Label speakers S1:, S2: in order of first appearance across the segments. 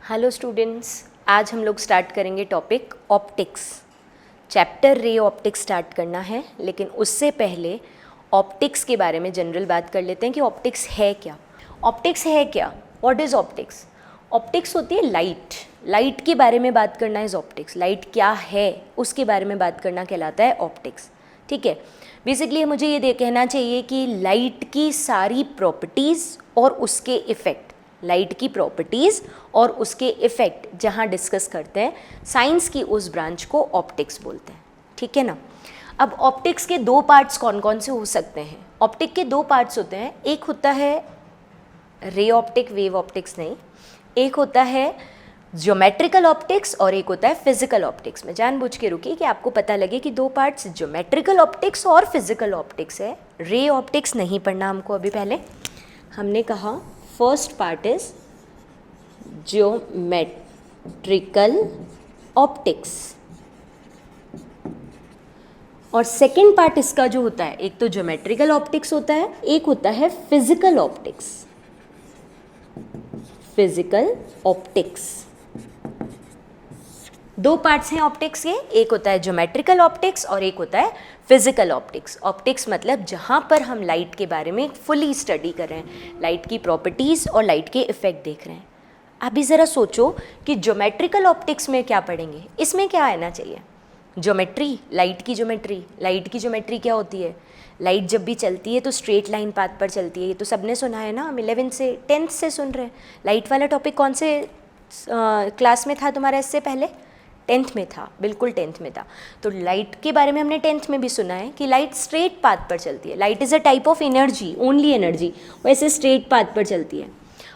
S1: Hello students, आज हम लोग स्टार्ट करेंगे topic optics. Chapter ray optics start करना है, लेकिन उससे पहले ऑप्टिक्स के बारे में जनरल बात कर लेते हैं कि ऑप्टिक्स है क्या। ऑप्टिक्स है क्या? What is optics? ऑप्टिक्स होती है लाइट के बारे में बात करना इज़ ऑप्टिक्स। लाइट क्या है उसके बारे में बात करना कहलाता है ऑप्टिक्स। ठीक है, बेसिकली मुझे ये कहना चाहिए कि लाइट की सारी प्रॉपर्टीज़ और उसके इफ़ेक्ट, लाइट की प्रॉपर्टीज़ और उसके इफ़ेक्ट जहाँ डिस्कस करते हैं, साइंस की उस ब्रांच को ऑप्टिक्स बोलते हैं। ठीक है ना। अब ऑप्टिक्स के दो पार्ट्स कौन कौन से हो सकते हैं? ऑप्टिक के दो पार्ट्स होते हैं, एक होता है रे ऑप्टिक, वेव ऑप्टिक्स नहीं, एक होता है ज्योमेट्रिकल ऑप्टिक्स और एक होता है फिजिकल ऑप्टिक्स। मैं जानबूझ के रुकी कि आपको पता लगे कि दो पार्ट्स ज्योमेट्रिकल ऑप्टिक्स और फिजिकल ऑप्टिक्स है। रे ऑप्टिक्स नहीं पढ़ना हमको अभी। पहले हमने कहा first part is geometrical optics और सेकेंड पार्ट इसका जो होता है, एक तो ज्योमेट्रिकल ऑप्टिक्स होता है, एक होता है फिजिकल ऑप्टिक्स। फिजिकल ऑप्टिक्स दो पार्ट्स हैं ऑप्टिक्स के, एक होता है ज्योमेट्रिकल ऑप्टिक्स और एक होता है फिजिकल ऑप्टिक्स। ऑप्टिक्स मतलब जहाँ पर हम लाइट के बारे में फुली स्टडी कर रहे हैं, लाइट की प्रॉपर्टीज़ और लाइट के इफ़ेक्ट देख रहे हैं। अभी ज़रा सोचो कि ज्योमेट्रिकल ऑप्टिक्स में क्या पढ़ेंगे, इसमें क्या आना चाहिए? ज्योमेट्री, लाइट की ज्योमेट्री। लाइट की ज्योमेट्री क्या होती है? लाइट जब भी चलती है तो स्ट्रेट लाइन पाथ पर चलती है। ये तो सबने सुना है ना, हम 11th से 10th से सुन रहे हैं। लाइट वाला टॉपिक कौन से क्लास में था तुम्हारा इससे पहले? 10th में था, बिल्कुल 10th में था। तो लाइट के बारे में हमने 10th में भी सुना है कि लाइट स्ट्रेट पाथ पर चलती है। Light is a type of energy, only energy, वैसे स्ट्रेट पाथ पर चलती है।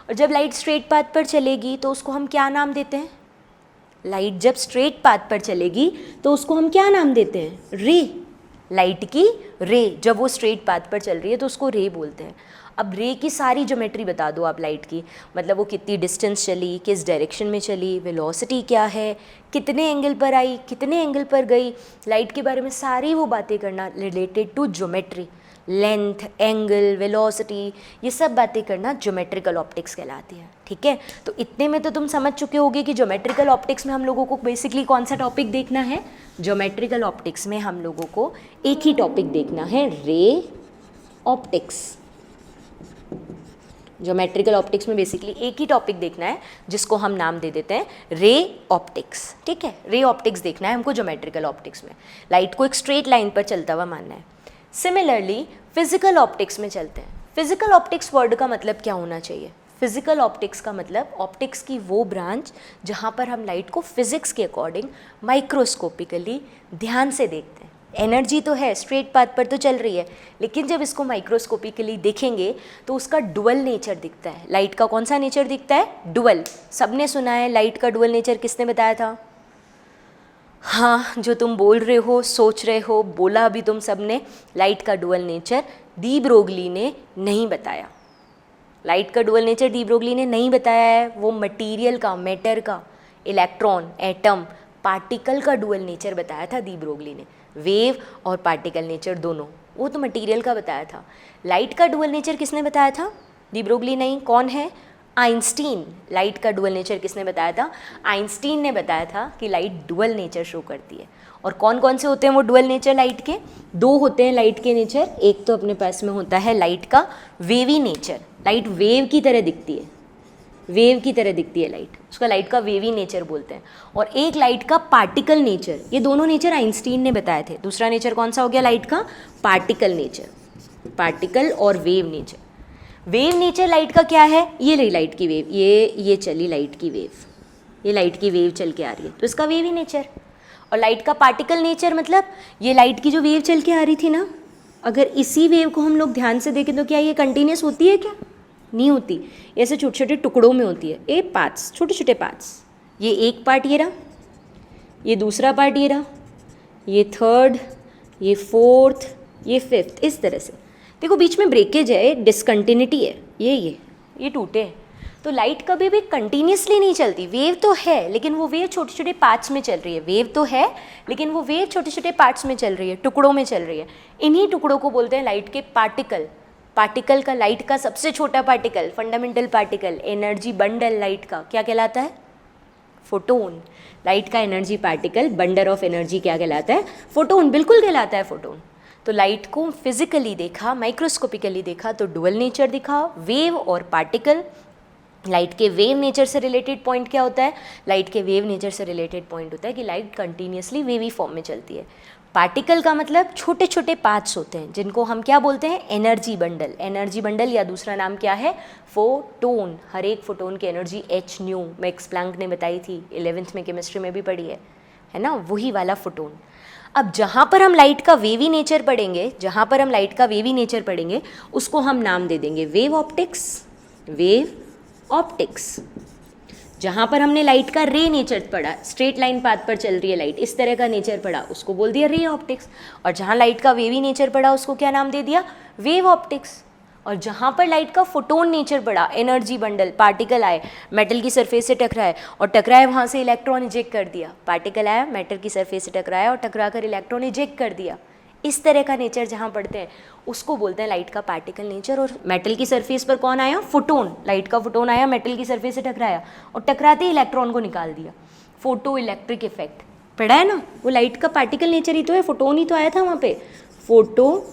S1: और जब लाइट स्ट्रेट पाथ पर चलेगी तो उसको हम क्या नाम देते हैं? लाइट जब स्ट्रेट पाथ पर चलेगी तो उसको हम क्या नाम देते हैं? रे। लाइट की रे, जब वो स्ट्रेट पाथ पर चल रही है तो उसको रे बोलते हैं। अब रे की सारी ज्योमेट्री बता दो आप लाइट की, मतलब वो कितनी डिस्टेंस चली, किस डायरेक्शन में चली, वेलोसिटी क्या है, कितने एंगल पर आई, कितने एंगल पर गई, लाइट के बारे में सारी वो बातें करना related to geometry. Length, angle, velocity, ये सब बातें करना ज्योमेट्रिकल ऑप्टिक्स कहलाती है। ठीक है, तो इतने में तो तुम समझ चुके होगे कि ज्योमेट्रिकल ऑप्टिक्स में हम लोगों को बेसिकली कौन सा टॉपिक देखना है। ज्योमेट्रिकल ऑप्टिक्स में हम लोगों को एक ही टॉपिक देखना है, रे ऑप्टिक्स। ज्योमेट्रिकल ऑप्टिक्स में बेसिकली एक ही टॉपिक देखना है जिसको हम नाम दे देते हैं रे ऑप्टिक्स। ठीक है, रे ऑप्टिक्स देखना है हमको ज्योमेट्रिकल ऑप्टिक्स में। लाइट को एक स्ट्रेट लाइन पर चलता हुआ मानना है। सिमिलरली फिजिकल ऑप्टिक्स में चलते हैं। फिजिकल ऑप्टिक्स वर्ड का मतलब क्या होना चाहिए? फिजिकल ऑप्टिक्स का मतलब ऑप्टिक्स की वो ब्रांच जहाँ पर हम लाइट को फिजिक्स के अकॉर्डिंग माइक्रोस्कोपिकली ध्यान से देखते हैं। एनर्जी तो है, स्ट्रेट पाथ पर तो चल रही है, लेकिन जब इसको माइक्रोस्कोपिकली देखेंगे तो उसका डुअल नेचर दिखता है। लाइट का कौन सा नेचर दिखता है? डुअल। सबने सुना है लाइट का डुअल नेचर, किसने बताया था? हाँ, जो तुम बोल रहे हो, सोच रहे हो, बोला भी तुम सबने, लाइट का डुअल नेचर डी ब्रोगली ने नहीं बताया। लाइट का डुअल नेचर डी ब्रोगली ने नहीं बताया है। वो मटेरियल का, मैटर का, इलेक्ट्रॉन, एटम, पार्टिकल का डुअल नेचर बताया था डी ब्रोगली ने। वेव और पार्टिकल नेचर दोनों, वो तो मटेरियल का बताया था। लाइट का डुअल नेचर किसने बताया था? डी ब्रोगली नहीं, कौन है? आइंस्टीन। लाइट का डुअल नेचर किसने बताया था? आइंस्टीन ने बताया था कि लाइट डुअल नेचर शो करती है। और कौन कौन से होते हैं वो डुअल नेचर लाइट के? दो होते हैं लाइट के नेचर। एक तो अपने पास में होता है लाइट का वेवी नेचर, लाइट वेव की तरह दिखती है, वेव की तरह दिखती है लाइट, उसका लाइट का वेवी नेचर बोलते हैं। और एक लाइट का पार्टिकल नेचर। ये दोनों नेचर आइंस्टीन ने बताए थे। दूसरा नेचर कौन सा हो गया लाइट का? Particle nature. पार्टिकल और wave nature. Wave nature light का क्या है? ये रही लाइट की वेव, ये चली लाइट की वेव, ये लाइट की वेव चल के आ रही है, तो इसका वेवी नेचर। और लाइट का पार्टिकल नेचर मतलब ये लाइट की जो वेव चल के आ रही थी ना, अगर इसी वेव को हम लोग ध्यान से देखें तो क्या ये कंटिन्यूस होती है? क्या नहीं होती, ऐसे छोटे छोटे टुकड़ों में होती है। ए पार्ट्स, छोटे छोटे पार्ट्स। ये एक पार्ट ये रहा, ये दूसरा पार्ट ये रहा, ये थर्ड, ये फोर्थ, ये फिफ्थ, इस तरह से। देखो बीच में ब्रेकेज है, डिसकंटिन्यूटी है, ये टूटे हैं। तो लाइट कभी भी कंटिन्यूसली नहीं चलती। वेव तो है लेकिन वो वेव छोटे छोटे पार्ट्स में चल रही है। वेव तो है लेकिन वो वेव छोटे छोटे पार्ट्स में चल रही है, टुकड़ों में चल रही है। इन्हीं टुकड़ों को बोलते हैं लाइट के पार्टिकल। पार्टिकल का, लाइट का सबसे छोटा particle, fundamental particle, energy bundle light का क्या कहलाता है? फोटोन। लाइट का energy particle, bundle of energy क्या कहलाता है? फोटोन, बिल्कुल कहलाता है फोटोन। तो लाइट को फिजिकली देखा, माइक्रोस्कोपिकली देखा तो डुअल नेचर दिखा, वेव और पार्टिकल। लाइट के वेव नेचर से रिलेटेड पॉइंट क्या होता है? लाइट के वेव नेचर से रिलेटेड पॉइंट होता है कि लाइट कंटिन्यूसली वेवी फॉर्म में चलती है। पार्टिकल का मतलब छोटे छोटे पार्ट्स होते हैं जिनको हम क्या बोलते हैं? Energy bundle. एनर्जी बंडल या दूसरा नाम क्या है? फोटोन। हर एक फोटोन की energy h nu Max Planck ने बताई थी, 11th में केमिस्ट्री में भी पढ़ी है ना, वही वाला फोटोन। अब जहाँ पर हम लाइट का वेवी नेचर पढ़ेंगे, जहाँ पर हम लाइट का वेवी नेचर पढ़ेंगे उसको हम नाम दे देंगे वेव ऑप्टिक्स। Wave optics. जहाँ पर हमने लाइट का रे नेचर पढ़ा, स्ट्रेट लाइन पाथ पर चल रही है लाइट, इस तरह का नेचर पढ़ा, उसको बोल दिया रे ऑप्टिक्स। और जहाँ लाइट का वेवी नेचर पढ़ा उसको क्या नाम दे दिया? Wave optics. और जहाँ पर लाइट का फोटोन नेचर पढ़ा, एनर्जी बंडल, पार्टिकल आए, मेटल की सरफेस से टकराए और टकराए वहाँ से इलेक्ट्रॉन इजेक्ट कर दिया। पार्टिकल आया, मेटल की सरफेस से टकराया और टकरा कर इलेक्ट्रॉन इजेक्ट कर दिया। इस तरह का नेचर जहाँ पढ़ते हैं उसको बोलते हैं लाइट का पार्टिकल नेचर। और मेटल की सरफेस पर कौन आया? फोटोन। लाइट का फोटोन आया, मेटल की सरफेस से टकराया और टकराते ही इलेक्ट्रॉन को निकाल दिया। फोटो इलेक्ट्रिक इफेक्ट पढ़ा है ना, वो लाइट का पार्टिकल नेचर ही तो है, फोटोन ही तो आया था वहाँ पे। फोटो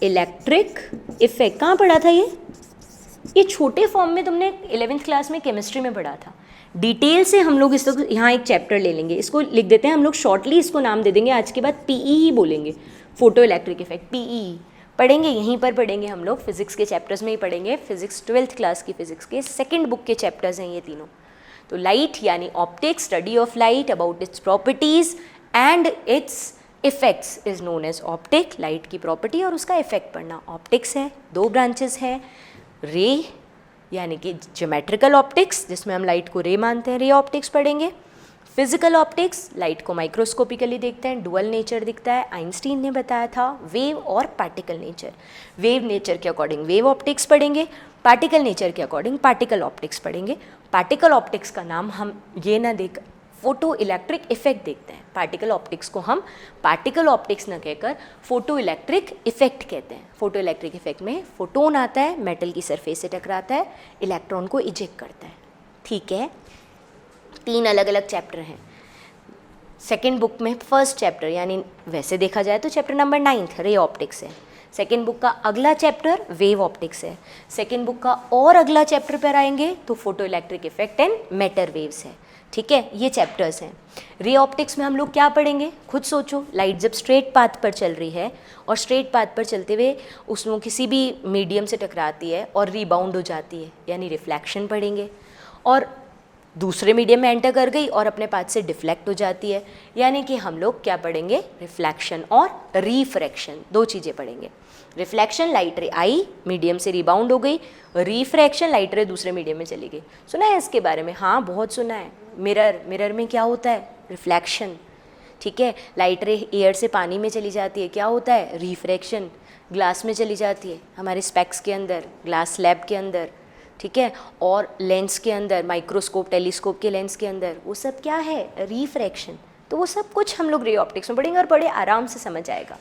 S1: इलेक्ट्रिक इफेक्ट कहाँ पढ़ा था ये छोटे फॉर्म में तुमने 11th क्लास में केमिस्ट्री में पढ़ा था। डिटेल से हम लोग इसको यहाँ एक चैप्टर ले लेंगे, इसको लिख देते हैं हम लोग शॉर्टली, इसको नाम दे देंगे आज के बाद पीई ही बोलेंगे। फोटो इलेक्ट्रिक इफेक्ट पीई पढ़ेंगे, यहीं पर पढ़ेंगे हम लोग, फिजिक्स के चैप्टर्स में ही पढ़ेंगे। फिजिक्स 12th क्लास की फिजिक्स के सेकंड बुक के चैप्टर्स हैं ये तीनों। तो लाइट यानी optics, study of light, about its properties and its effects is known as optic. Light की प्रॉपर्टी और उसका इफेक्ट पढ़ना ऑप्टिक्स है। दो ब्रांचेस हैं, रे यानी कि ज्योमेट्रिकल ऑप्टिक्स जिसमें हम लाइट को रे मानते हैं, रे ऑप्टिक्स पढ़ेंगे। फिजिकल ऑप्टिक्स लाइट को माइक्रोस्कोपिकली देखते हैं, डुअल नेचर दिखता है, आइंस्टीन ने बताया था। वेव और पार्टिकल नेचर, वेव नेचर के अकॉर्डिंग वेव ऑप्टिक्स पढ़ेंगे, पार्टिकल नेचर के अकॉर्डिंग पार्टिकल ऑप्टिक्स पढ़ेंगे। पार्टिकल ऑप्टिक्स का नाम हम ये ना देख फोटो इलेक्ट्रिक इफेक्ट देखते हैं, पार्टिकल ऑप्टिक्स को हम पार्टिकल ऑप्टिक्स न कहकर फोटो इलेक्ट्रिक इफेक्ट कहते हैं। फोटो इलेक्ट्रिक इफेक्ट में फोटोन आता है, मेटल की सरफेस से टकराता है, इलेक्ट्रॉन को इजेक्ट करता है। ठीक है, 3 अलग अलग चैप्टर हैं सेकेंड बुक में। फर्स्ट चैप्टर यानी वैसे देखा जाए तो चैप्टर नंबर 9 रे ऑप्टिक्स है। सेकेंड बुक का अगला चैप्टर वेव ऑप्टिक्स है। सेकेंड बुक का और अगला चैप्टर पर आएंगे तो photo electric effect and matter waves है। ठीक है, ये चैप्टर्स हैं। रे ऑप्टिक्स में हम लोग क्या पढ़ेंगे? खुद सोचो, लाइट जब स्ट्रेट पाथ पर चल रही है और स्ट्रेट पाथ पर चलते हुए उसमें किसी भी मीडियम से टकराती है और रीबाउंड हो जाती है यानी रिफ्लेक्शन पढ़ेंगे, और दूसरे मीडियम में एंटर कर गई और अपने पाथ से डिफ्लेक्ट हो जाती है, यानी कि हम लोग क्या पढ़ेंगे? रिफ्लेक्शन और रिफ्रैक्शन, दो चीज़ें पढ़ेंगे। रिफ्लेक्शन, लाइट रे आई मीडियम से रिबाउंड हो गई, रिफ्रैक्शन लाइट रे दूसरे मीडियम में चली गई। सुना है इसके बारे में? हाँ, बहुत सुना है। मिरर में क्या होता है? रिफ्लेक्शन। ठीक है, लाइट रे एयर से पानी में चली जाती है, क्या होता है? रिफ्रैक्शन। ग्लास में चली जाती है, हमारे स्पेक्स के अंदर, ग्लास स्लैब के अंदर, ठीक है, और लेंस के अंदर, माइक्रोस्कोप टेलीस्कोप के लेंस के अंदर, वो सब क्या है? रिफ्रैक्शन। तो वो सब कुछ हम लोग रे ऑप्टिक्स में पढ़ेंगे और बड़े आराम से समझ आएगा।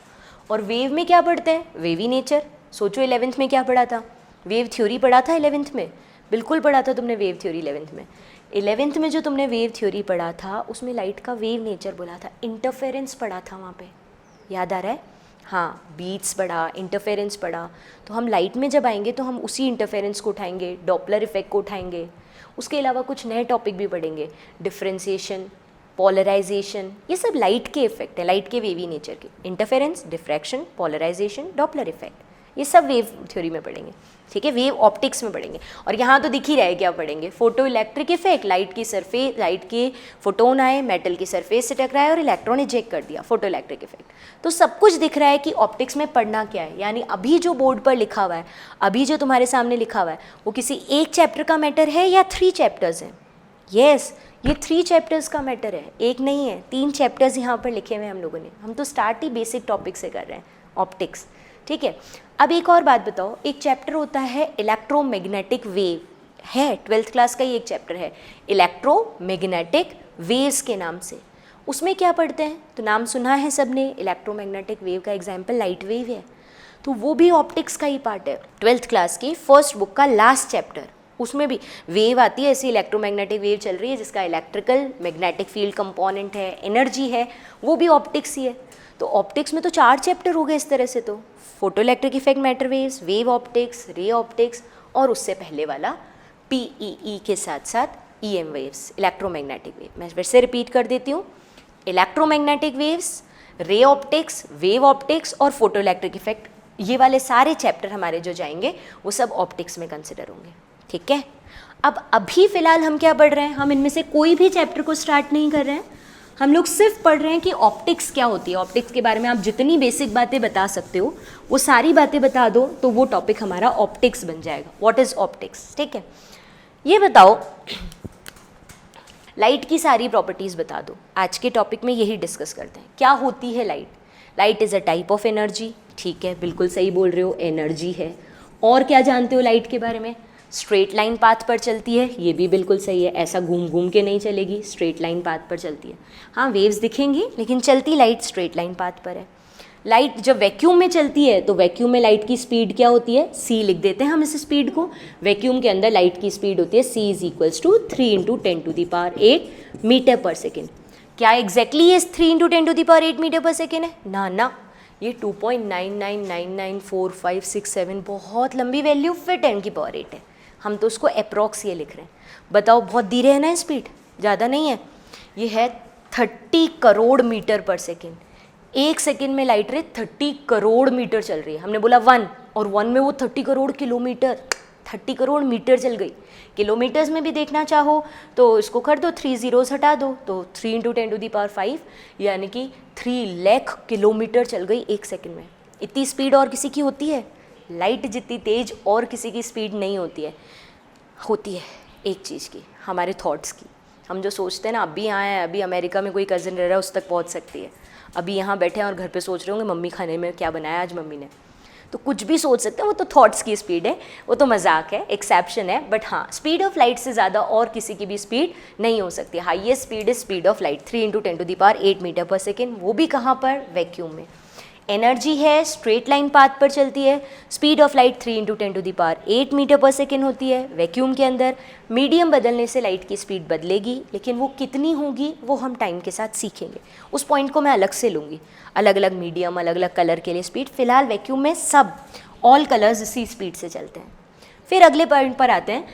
S1: और वेव में क्या पढ़ते हैं? Wavy nature. सोचो 11th में क्या पढ़ा था? वेव थ्योरी पढ़ा था 11th में, बिल्कुल पढ़ा था तुमने वेव थ्योरी 11th में। 11th में जो तुमने वेव थ्योरी पढ़ा था उसमें लाइट का वेव नेचर बोला था, इंटरफेरेंस पढ़ा था वहाँ पे, याद आ रहा है? हाँ, बीट्स पढ़ा, इंटरफेरेंस पढ़ा। तो हम लाइट में जब आएंगे तो हम उसी इंटरफेरेंस को उठाएंगे, डॉपलर इफेक्ट को उठाएंगे। उसके अलावा कुछ नए टॉपिक भी पढ़ेंगे, डिफ्रेंसिएशन, पोलराइजेशन, ये सब लाइट के इफेक्ट है, लाइट के वेवी नेचर के। Interference, diffraction, polarisation, Doppler effect, ये सब वेव थ्योरी में पढ़ेंगे। ठीक है, वेव ऑप्टिक्स में पढ़ेंगे। और यहाँ तो दिख ही रहा है क्या पढ़ेंगे? फोटो इलेक्ट्रिक इफेक्ट, लाइट की सरफेस, लाइट के फोटोन आए, मेटल की सरफेस से टकराए और इलेक्ट्रॉन इजेक्ट कर दिया, फोटो इलेक्ट्रिक इफेक्ट। तो सब कुछ दिख रहा है कि ऑप्टिक्स में पढ़ना क्या है। यानी अभी जो बोर्ड पर लिखा हुआ है, अभी जो तुम्हारे सामने लिखा हुआ है, वो किसी एक चैप्टर का मैटर है या 3 चैप्टर्स हैं? यस, ये 3 चैप्टर्स का मैटर है, एक नहीं है, 3 चैप्टर्स यहाँ पर लिखे हुए हैं हम लोगों ने। हम तो स्टार्ट ही बेसिक टॉपिक से कर रहे हैं, ऑप्टिक्स। ठीक है, अब एक और बात बताओ, एक चैप्टर होता है इलेक्ट्रोमैग्नेटिक वेव, है 12th क्लास का ही एक चैप्टर है इलेक्ट्रोमैग्नेटिक वेव्स के नाम से। उसमें क्या पढ़ते हैं? तो नाम सुना है सबने, इलेक्ट्रोमैग्नेटिक वेव का एग्जाम्पल लाइट वेव है, तो वो भी ऑप्टिक्स का ही पार्ट है। 12th क्लास की फर्स्ट बुक का लास्ट चैप्टर उसमें भी वेव आती है, ऐसी इलेक्ट्रोमैग्नेटिक वेव चल रही है जिसका इलेक्ट्रिकल मैग्नेटिक फील्ड कंपोनेंट है, एनर्जी है, वो भी ऑप्टिक्स ही है। तो ऑप्टिक्स में तो 4 चैप्टर हो गए इस तरह से, तो photo electric effect, matter waves, wave optics, ray optics, और उससे पहले वाला पीईई के साथ साथ ईएम वेव्स, इलेक्ट्रोमैग्नेटिक वेव। मैं फिर से रिपीट कर देती हूँ, electromagnetic waves, ray optics, wave optics और फोटो इलेक्ट्रिक इफेक्ट, ये वाले सारे चैप्टर हमारे जो जाएंगे वो सब ऑप्टिक्स में कंसिडर होंगे, ठीक है। अब अभी फ़िलहाल हम क्या पढ़ रहे हैं, हम इनमें से कोई भी चैप्टर को स्टार्ट नहीं कर रहे हैं, हम लोग सिर्फ पढ़ रहे हैं कि ऑप्टिक्स क्या होती है। ऑप्टिक्स के बारे में आप जितनी बेसिक बातें बता सकते हो वो सारी बातें बता दो, तो वो टॉपिक हमारा ऑप्टिक्स बन जाएगा। व्हाट इज़ ऑप्टिक्स, ठीक है। ये बताओ, लाइट की सारी प्रॉपर्टीज़ बता दो। आज के टॉपिक में यही डिस्कस करते हैं, क्या होती है light. Light is a type of energy, ठीक है, बिल्कुल सही बोल रहे हो, एनर्जी है। और क्या जानते हो लाइट के बारे में, स्ट्रेट लाइन पाथ पर चलती है, ये भी बिल्कुल सही है, ऐसा घूम घूम के नहीं चलेगी, स्ट्रेट लाइन पाथ पर चलती है। हाँ, वेव्स दिखेंगी लेकिन चलती लाइट स्ट्रेट लाइन पाथ पर है। लाइट जब वैक्यूम में चलती है तो वैक्यूम में लाइट की स्पीड क्या होती है, c लिख देते हैं हम इस स्पीड को। वैक्यूम के अंदर लाइट की स्पीड होती है c = 3 × 10⁸ मीटर पर सेकेंड। क्या एग्जैक्टली ये 3 × 10⁸ मीटर पर सेकेंड है? ना ना, ये 2.99994567 बहुत लंबी वैल्यू फिर 10⁸ है। हम तो उसको अप्रॉक्स ये लिख रहे हैं। बताओ, बहुत धीरे है ना स्पीड, ज़्यादा नहीं है। ये है 30 करोड़ मीटर पर सेकेंड। एक सेकेंड में लाइट रे 30 करोड़ मीटर चल रही है। हमने बोला 1, और 1 में वो 30 करोड़ किलोमीटर, 30 करोड़ मीटर चल गई। किलोमीटर्स में भी देखना चाहो तो इसको कर दो, 3 zeros हटा दो, तो 3 × 10⁵ यानी कि 3 लाख किलोमीटर चल गई एक सेकेंड में। इतनी स्पीड और किसी की होती है? लाइट जितनी तेज और किसी की स्पीड नहीं होती है। होती है एक चीज़ की, हमारे थॉट्स की। हम जो सोचते हैं ना, अभी यहाँ है, अभी अमेरिका में कोई कज़न रह रहा है, उस तक पहुँच सकती है। अभी यहाँ बैठे हैं और घर पे सोच रहे होंगे मम्मी खाने में क्या बनाया आज मम्मी ने, तो कुछ भी सोच सकते हैं। वो तो थॉट्स की स्पीड है, वो तो मजाक है, एक्सेप्शन है। बट हाँ, स्पीड ऑफ लाइट से ज़्यादा और किसी की भी स्पीड नहीं हो सकती। Highest speed is speed of light, 3 × 10⁸ metre पर सेकेंड, वो भी कहाँ पर, वैक्यूम में। एनर्जी है, स्ट्रेट लाइन पाथ पर चलती है। स्पीड ऑफ लाइट 3 × 10⁸ मीटर पर सेकेंड होती है वैक्यूम के अंदर। मीडियम बदलने से लाइट की स्पीड बदलेगी, लेकिन वो कितनी होगी वो हम टाइम के साथ सीखेंगे। उस पॉइंट को मैं अलग से लूँगी, अलग अलग मीडियम, अलग अलग कलर के लिए स्पीड। फिलहाल वैक्यूम में सब ऑल कलर्स इसी स्पीड से चलते हैं। फिर अगले पॉइंट पर आते हैं,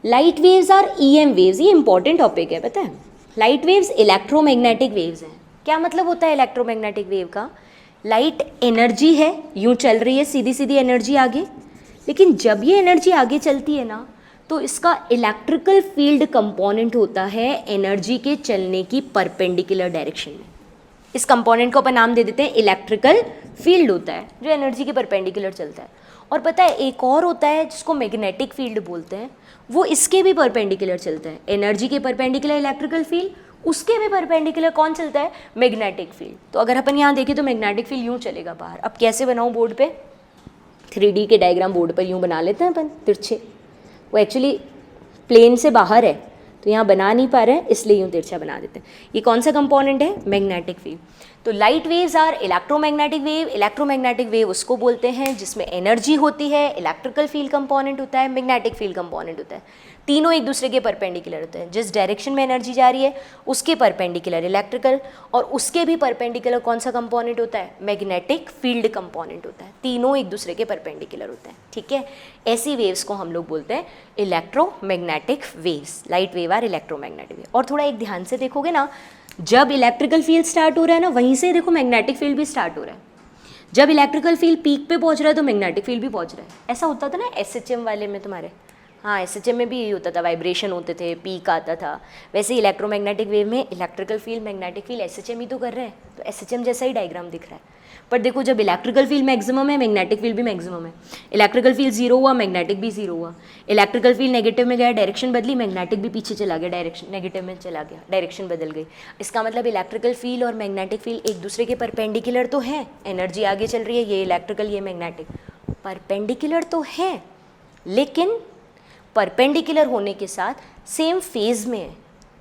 S1: light waves are EM waves. ये इंपॉर्टेंट टॉपिक है, पता है। लाइट वेव्स इलेक्ट्रोमैग्नेटिक वेव्स हैं। क्या मतलब होता है इलेक्ट्रोमैग्नेटिक वेव का? लाइट एनर्जी है, यूँ चल रही है सीधी सीधी एनर्जी आगे, लेकिन जब ये एनर्जी आगे चलती है ना, तो इसका इलेक्ट्रिकल फील्ड कंपोनेंट होता है एनर्जी के चलने की परपेंडिकुलर डायरेक्शन में। इस कंपोनेंट को अपन नाम दे देते हैं इलेक्ट्रिकल फील्ड होता है, जो एनर्जी के परपेंडिकुलर चलता है। और पता है एक और होता है जिसको मैग्नेटिक फील्ड बोलते हैं, वो इसके भी परपेंडिकुलर चलता है। एनर्जी के परपेंडिकुलर इलेक्ट्रिकल फील्ड, उसके भी परपेंडिकुलर कौन चलता है, मैग्नेटिक फील्ड। तो अगर अपन यहाँ देखें तो मैग्नेटिक फील्ड यूँ चलेगा बाहर। अब कैसे बनाऊँ बोर्ड पे, 3D के डायग्राम बोर्ड पर यूँ बना लेते हैं अपन तिरछे। वो एक्चुअली प्लेन से बाहर है तो यहाँ बना नहीं पा रहे हैं, इसलिए यूँ तिरछा बना देते हैं। ये कौन सा कंपोनेंट है, मैग्नेटिक फील्ड। तो light waves are electromagnetic wave. Electromagnetic wave उसको बोलते हैं जिसमें एनर्जी होती है, इलेक्ट्रिकल फील्ड कंपोनेंट होता है, मैग्नेटिक फील्ड कंपोनेंट होता है। तीनों एक दूसरे के परपेंडिकुलर होते हैं। जिस डायरेक्शन में एनर्जी जा रही है उसके परपेंडिकुलर इलेक्ट्रिकल, और उसके भी परपेंडिकुलर कौन सा कंपोनेंट होता है, मैग्नेटिक फील्ड कंपोनेंट होता है। तीनों एक दूसरे के परपेंडिकुलर होते हैं, ठीक है। ऐसी वेव्स को हम लोग बोलते हैं electromagnetic waves. Light wave are electromagnetic wave. और थोड़ा एक ध्यान से देखोगे ना, जब इलेक्ट्रिकल फील्ड स्टार्ट हो रहा है ना, वहीं से देखो मैग्नेटिक फील्ड भी स्टार्ट हो रहा है। जब इलेक्ट्रिकल फील्ड पीक पे पहुंच रहा है तो मैग्नेटिक फील्ड भी पहुंच रहा है। ऐसा होता था ना SHM वाले में तुम्हारे, हाँ SHM में भी यही होता था, वाइब्रेशन होते थे, पीक आता था। वैसे इलेक्ट्रोमैग्नेटिक वेव में electrical field, magnetic field, SHM ही तो कर रहे हैं, तो SHM जैसा ही डायग्राम दिख रहा है। पर देखो, जब इलेक्ट्रिकल फील्ड मैक्सिमम है, मैग्नेटिक फील्ड भी मैक्सिमम है। इलेक्ट्रिकल फील्ड 0 हुआ, मैग्नेटिक भी 0 हुआ। इलेक्ट्रिकल फील्ड नेगेटिव में गया, डायरेक्शन बदली, मैग्नेटिक भी पीछे चला गया, डायरेक्शन नेगेटिव में चला गया, डायरेक्शन बदल गई। इसका मतलब इलेक्ट्रिकल फील्ड और मैग्नेटिक फील्ड एक दूसरे के परपेंडिकुलर तो हैं। एनर्जी आगे चल रही है, ये इलेक्ट्रिकल ये मैग्नेटिक, परपेंडिकुलर तो है, लेकिन परपेंडिकुलर होने के साथ सेम फेज में है।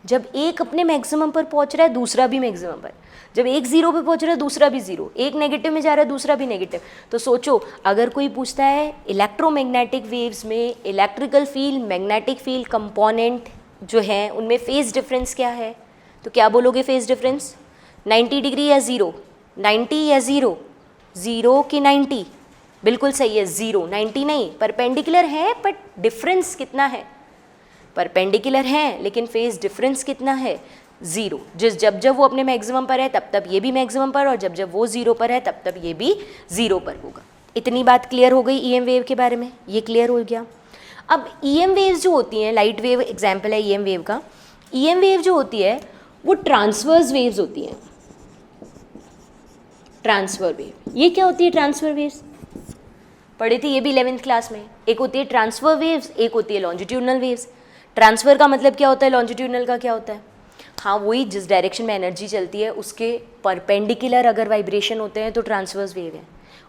S1: जब एक अपने मैक्सिमम पर पहुंच रहा है दूसरा भी मैक्सिमम पर, जब एक जीरो पे पहुंच रहा है दूसरा भी जीरो, एक नेगेटिव में जा रहा है दूसरा भी नेगेटिव। तो सोचो अगर कोई पूछता है इलेक्ट्रोमैग्नेटिक वेव्स में electrical field magnetic field component जो है उनमें फेज डिफरेंस क्या है, तो क्या बोलोगे फेज डिफरेंस? 90 डिग्री या ज़ीरो? 90 या ज़ीरो? ज़ीरो कि 90? बिल्कुल सही है, ज़ीरो। 90 नहीं, परपेंडिकुलर है बट डिफरेंस कितना है? परपेंडिकुलर है लेकिन फेज डिफरेंस कितना है? ज़ीरो। जब जब वो अपने मैक्सिमम पर है तब तब ये भी मैक्सिमम पर, और जब जब वो ज़ीरो पर है तब तब ये भी ज़ीरो पर होगा। इतनी बात क्लियर हो गई ईएम वेव के बारे में, ये क्लियर हो गया। अब ईएम वेव्स जो होती हैं, लाइट वेव एग्जाम्पल है ईएम वेव का, ईएम वेव जो होती है वो ट्रांसवर्स वेव्स होती हैं। ट्रांसफर वेव, ये क्या होती है ट्रांसफर वेव्स? पढ़े थे ये भी 11th क्लास में। एक होती है ट्रांसफर वेव्स, एक होती है लॉन्जिट्यूडनल वेव्स। ट्रांसफर का मतलब क्या होता है, लॉन्जिट्यूडनल का क्या होता है? हाँ वही, जिस डायरेक्शन में एनर्जी चलती है उसके परपेंडिकुलर अगर वाइब्रेशन होते हैं तो ट्रांसवर्स वेव है,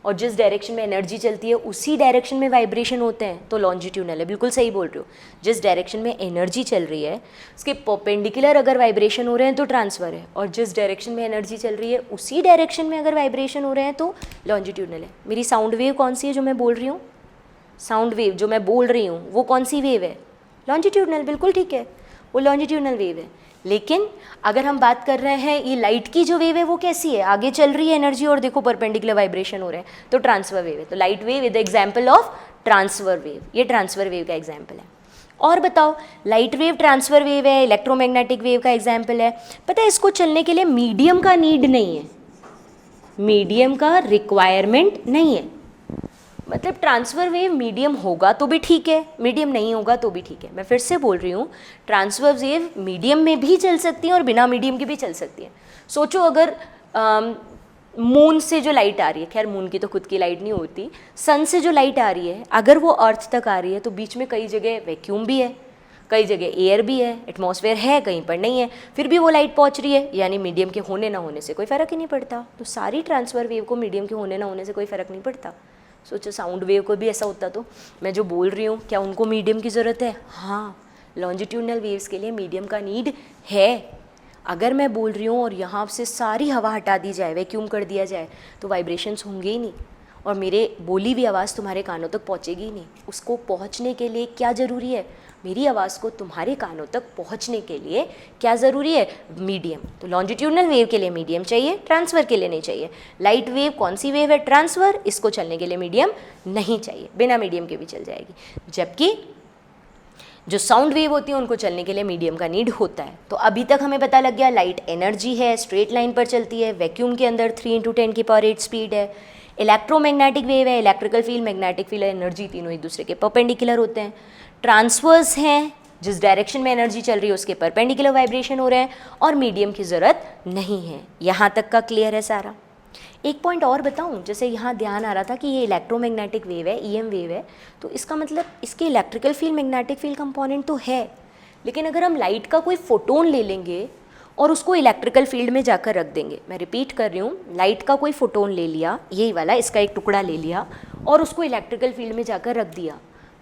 S1: और जिस डायरेक्शन में एनर्जी चलती है उसी डायरेक्शन में वाइब्रेशन होते हैं तो लॉन्जिट्यूडनल है। बिल्कुल सही बोल रहे हो, जिस डायरेक्शन में एनर्जी चल रही है उसके परपेंडिकुलर अगर वाइब्रेशन हो रहे हैं तो ट्रांसफर है, और जिस डायरेक्शन में एनर्जी चल रही है उसी डायरेक्शन में अगर वाइब्रेशन हो रहे हैं तो लॉन्जिट्यूडनल है। मेरी साउंड वेव कौन सी है जो मैं बोल रही हूँ? साउंड वेव जो मैं बोल रही हूँ वो कौन सी वेव है? लॉन्जिट्यूडनल, बिल्कुल ठीक है, वो लॉन्जिट्यूडनल वेव है। लेकिन अगर हम बात कर रहे हैं ये लाइट की जो वेव है वो कैसी है, आगे चल रही है एनर्जी और देखो परपेंडिकुलर वाइब्रेशन हो रहे हैं तो ट्रांसफर वेव है। तो light wave is the example of transfer wave, ये ट्रांसफर वेव का एग्जांपल है। और बताओ, लाइट वेव ट्रांसफर वेव है, इलेक्ट्रोमैग्नेटिक वेव का एग्जांपल है। पता है इसको चलने के लिए मीडियम का नीड नहीं है, मीडियम का रिक्वायरमेंट नहीं है। मतलब ट्रांसफर वेव मीडियम होगा तो भी ठीक है, मीडियम नहीं होगा तो भी ठीक है। मैं फिर से बोल रही हूँ, ट्रांसफर वेव मीडियम में भी चल सकती है और बिना मीडियम की भी चल सकती है। सोचो अगर मून से जो लाइट आ रही है, खैर मून की तो खुद की लाइट नहीं होती, सन से जो लाइट आ रही है अगर वो अर्थ तक आ रही है तो बीच में कई जगह वैक्यूम भी है, कई जगह एयर भी है, एटमॉस्फेयर है, कहीं पर नहीं है, फिर भी वो लाइट पहुंच रही है, यानी मीडियम के होने ना होने से कोई फ़र्क ही नहीं पड़ता। तो सारी ट्रांसफर वेव को मीडियम के होने ना होने से कोई फ़र्क नहीं पड़ता। सोचो साउंड वेव को भी ऐसा होता तो मैं जो बोल रही हूँ क्या उनको मीडियम की ज़रूरत है? हाँ, लॉन्जिट्यूडनल वेव्स के लिए मीडियम का नीड है। अगर मैं बोल रही हूँ और यहाँ से सारी हवा हटा दी जाए, वैक्यूम कर दिया जाए तो वाइब्रेशंस होंगे ही नहीं, और मेरे बोली हुई आवाज़ तुम्हारे कानों तक पहुँचेगी ही नहीं। उसको पहुँचने के लिए क्या ज़रूरी है? मेरी आवाज़ को तुम्हारे कानों तक पहुँचने के लिए क्या ज़रूरी है? मीडियम। तो लॉन्जिट्यूडनल वेव के लिए मीडियम चाहिए, ट्रांसफ़र के लिए नहीं चाहिए। लाइट वेव कौन सी वेव है? ट्रांसफ़र, इसको चलने के लिए मीडियम नहीं चाहिए, बिना मीडियम के भी चल जाएगी। जबकि जो साउंड वेव होती है उनको चलने के लिए मीडियम का नीड होता है। तो अभी तक हमें पता लग गया लाइट एनर्जी है, स्ट्रेट लाइन पर चलती है, वैक्यूम के अंदर 3 × 10⁸ स्पीड है। इलेक्ट्रोमैग्नेटिक वेव है, electrical field, magnetic field, energy तीनों एक दूसरे के परपेंडिकुलर होते हैं। ट्रांसवर्स हैं, जिस डायरेक्शन में एनर्जी चल रही है उसके परपेंडिकुलर वाइब्रेशन हो रहे हैं, और मीडियम की ज़रूरत नहीं है। यहाँ तक का क्लियर है सारा? एक पॉइंट और बताऊं, जैसे यहाँ ध्यान आ रहा था कि ये इलेक्ट्रोमैग्नेटिक वेव है, ईएम वेव है, तो इसका मतलब इसके electrical field magnetic field component तो है, लेकिन अगर हम लाइट का कोई फोटोन ले लेंगे और उसको इलेक्ट्रिकल फील्ड में जाकर रख देंगे, मैं रिपीट कर रही हूँ, लाइट का कोई फोटोन ले लिया, यही वाला, इसका एक टुकड़ा ले लिया और उसको इलेक्ट्रिकल फील्ड में जाकर रख दिया,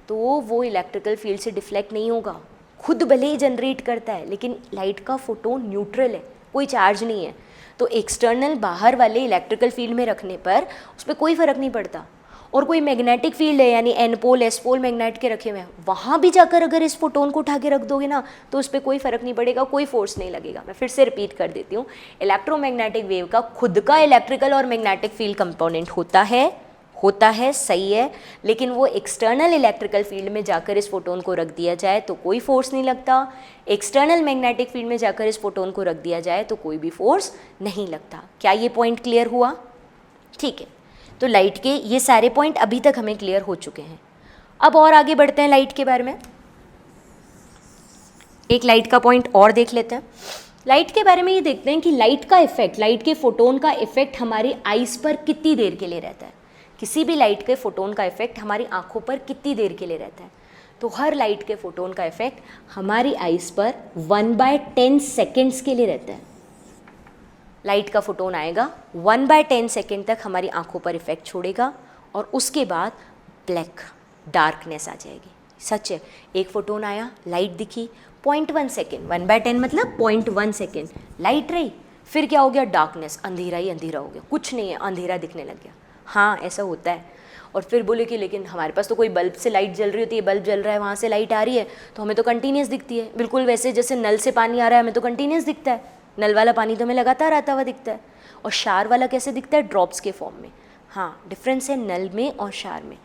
S1: तो वो इलेक्ट्रिकल फील्ड से डिफ्लेक्ट नहीं होगा, खुद भले ही जनरेट करता है, लेकिन लाइट का फोटोन न्यूट्रल है, कोई चार्ज नहीं है, तो एक्सटर्नल बाहर वाले इलेक्ट्रिकल फील्ड में रखने पर उस पर कोई फ़र्क नहीं पड़ता। और कोई मैग्नेटिक फील्ड है, यानी N pole S pole magnet के रखे हुए हैं, वहाँ भी जाकर अगर इस फोटोन को उठा के रख दोगे ना तो उस पर कोई फ़र्क नहीं पड़ेगा, कोई फोर्स नहीं लगेगा। मैं फिर से रिपीट कर देती हूँ, इलेक्ट्रोमैग्नेटिक वेव का खुद का इलेक्ट्रिकल और मैग्नेटिक फील्ड कंपोनेंट होता है, सही है, लेकिन वो एक्सटर्नल इलेक्ट्रिकल फील्ड में जाकर इस फोटोन को रख दिया जाए तो कोई फोर्स नहीं लगता, एक्सटर्नल मैग्नेटिक फील्ड में जाकर इस फोटोन को रख दिया जाए तो कोई भी फोर्स नहीं लगता। क्या ये पॉइंट क्लियर हुआ? ठीक है, तो लाइट के ये सारे पॉइंट अभी तक हमें क्लियर हो चुके हैं। अब और आगे बढ़ते हैं लाइट के बारे में, एक लाइट का पॉइंट और देख लेते हैं। लाइट के बारे में ये देखते हैं कि लाइट का इफेक्ट, लाइट के फोटोन का इफेक्ट हमारी आइज पर कितनी देर के लिए रहता है। किसी भी लाइट के फोटोन का इफेक्ट हमारी आंखों पर कितनी देर के लिए रहता है? तो हर लाइट के फोटोन का इफेक्ट हमारी आइज पर 1/10 सेकेंड्स के लिए रहता है। लाइट का फोटोन आएगा, 1/10 सेकेंड तक हमारी आंखों पर इफेक्ट छोड़ेगा और उसके बाद ब्लैक डार्कनेस आ जाएगी, सच है, एक फोटोन आया, लाइट दिखी, 0.1 सेकेंड, 1/10 मतलब 0.1 सेकेंड लाइट रही, फिर क्या हो गया, डार्कनेस, अंधेरा ही अंधेरा हो गया, कुछ नहीं है, अंधेरा दिखने लग गया। हाँ ऐसा होता है। और फिर बोले कि लेकिन हमारे पास तो कोई बल्ब से लाइट जल रही होती है, बल्ब जल रहा है, वहाँ से लाइट आ रही है तो हमें तो कंटिन्यूस दिखती है, बिल्कुल वैसे जैसे नल से पानी आ रहा है हमें तो कंटिन्यूस दिखता है, नल वाला पानी तो हमें लगातार आता हुआ दिखता है। और शार वाला कैसे दिखता है, ड्रॉप्स के फॉर्म में। हाँ डिफरेंस है नल में और शार में।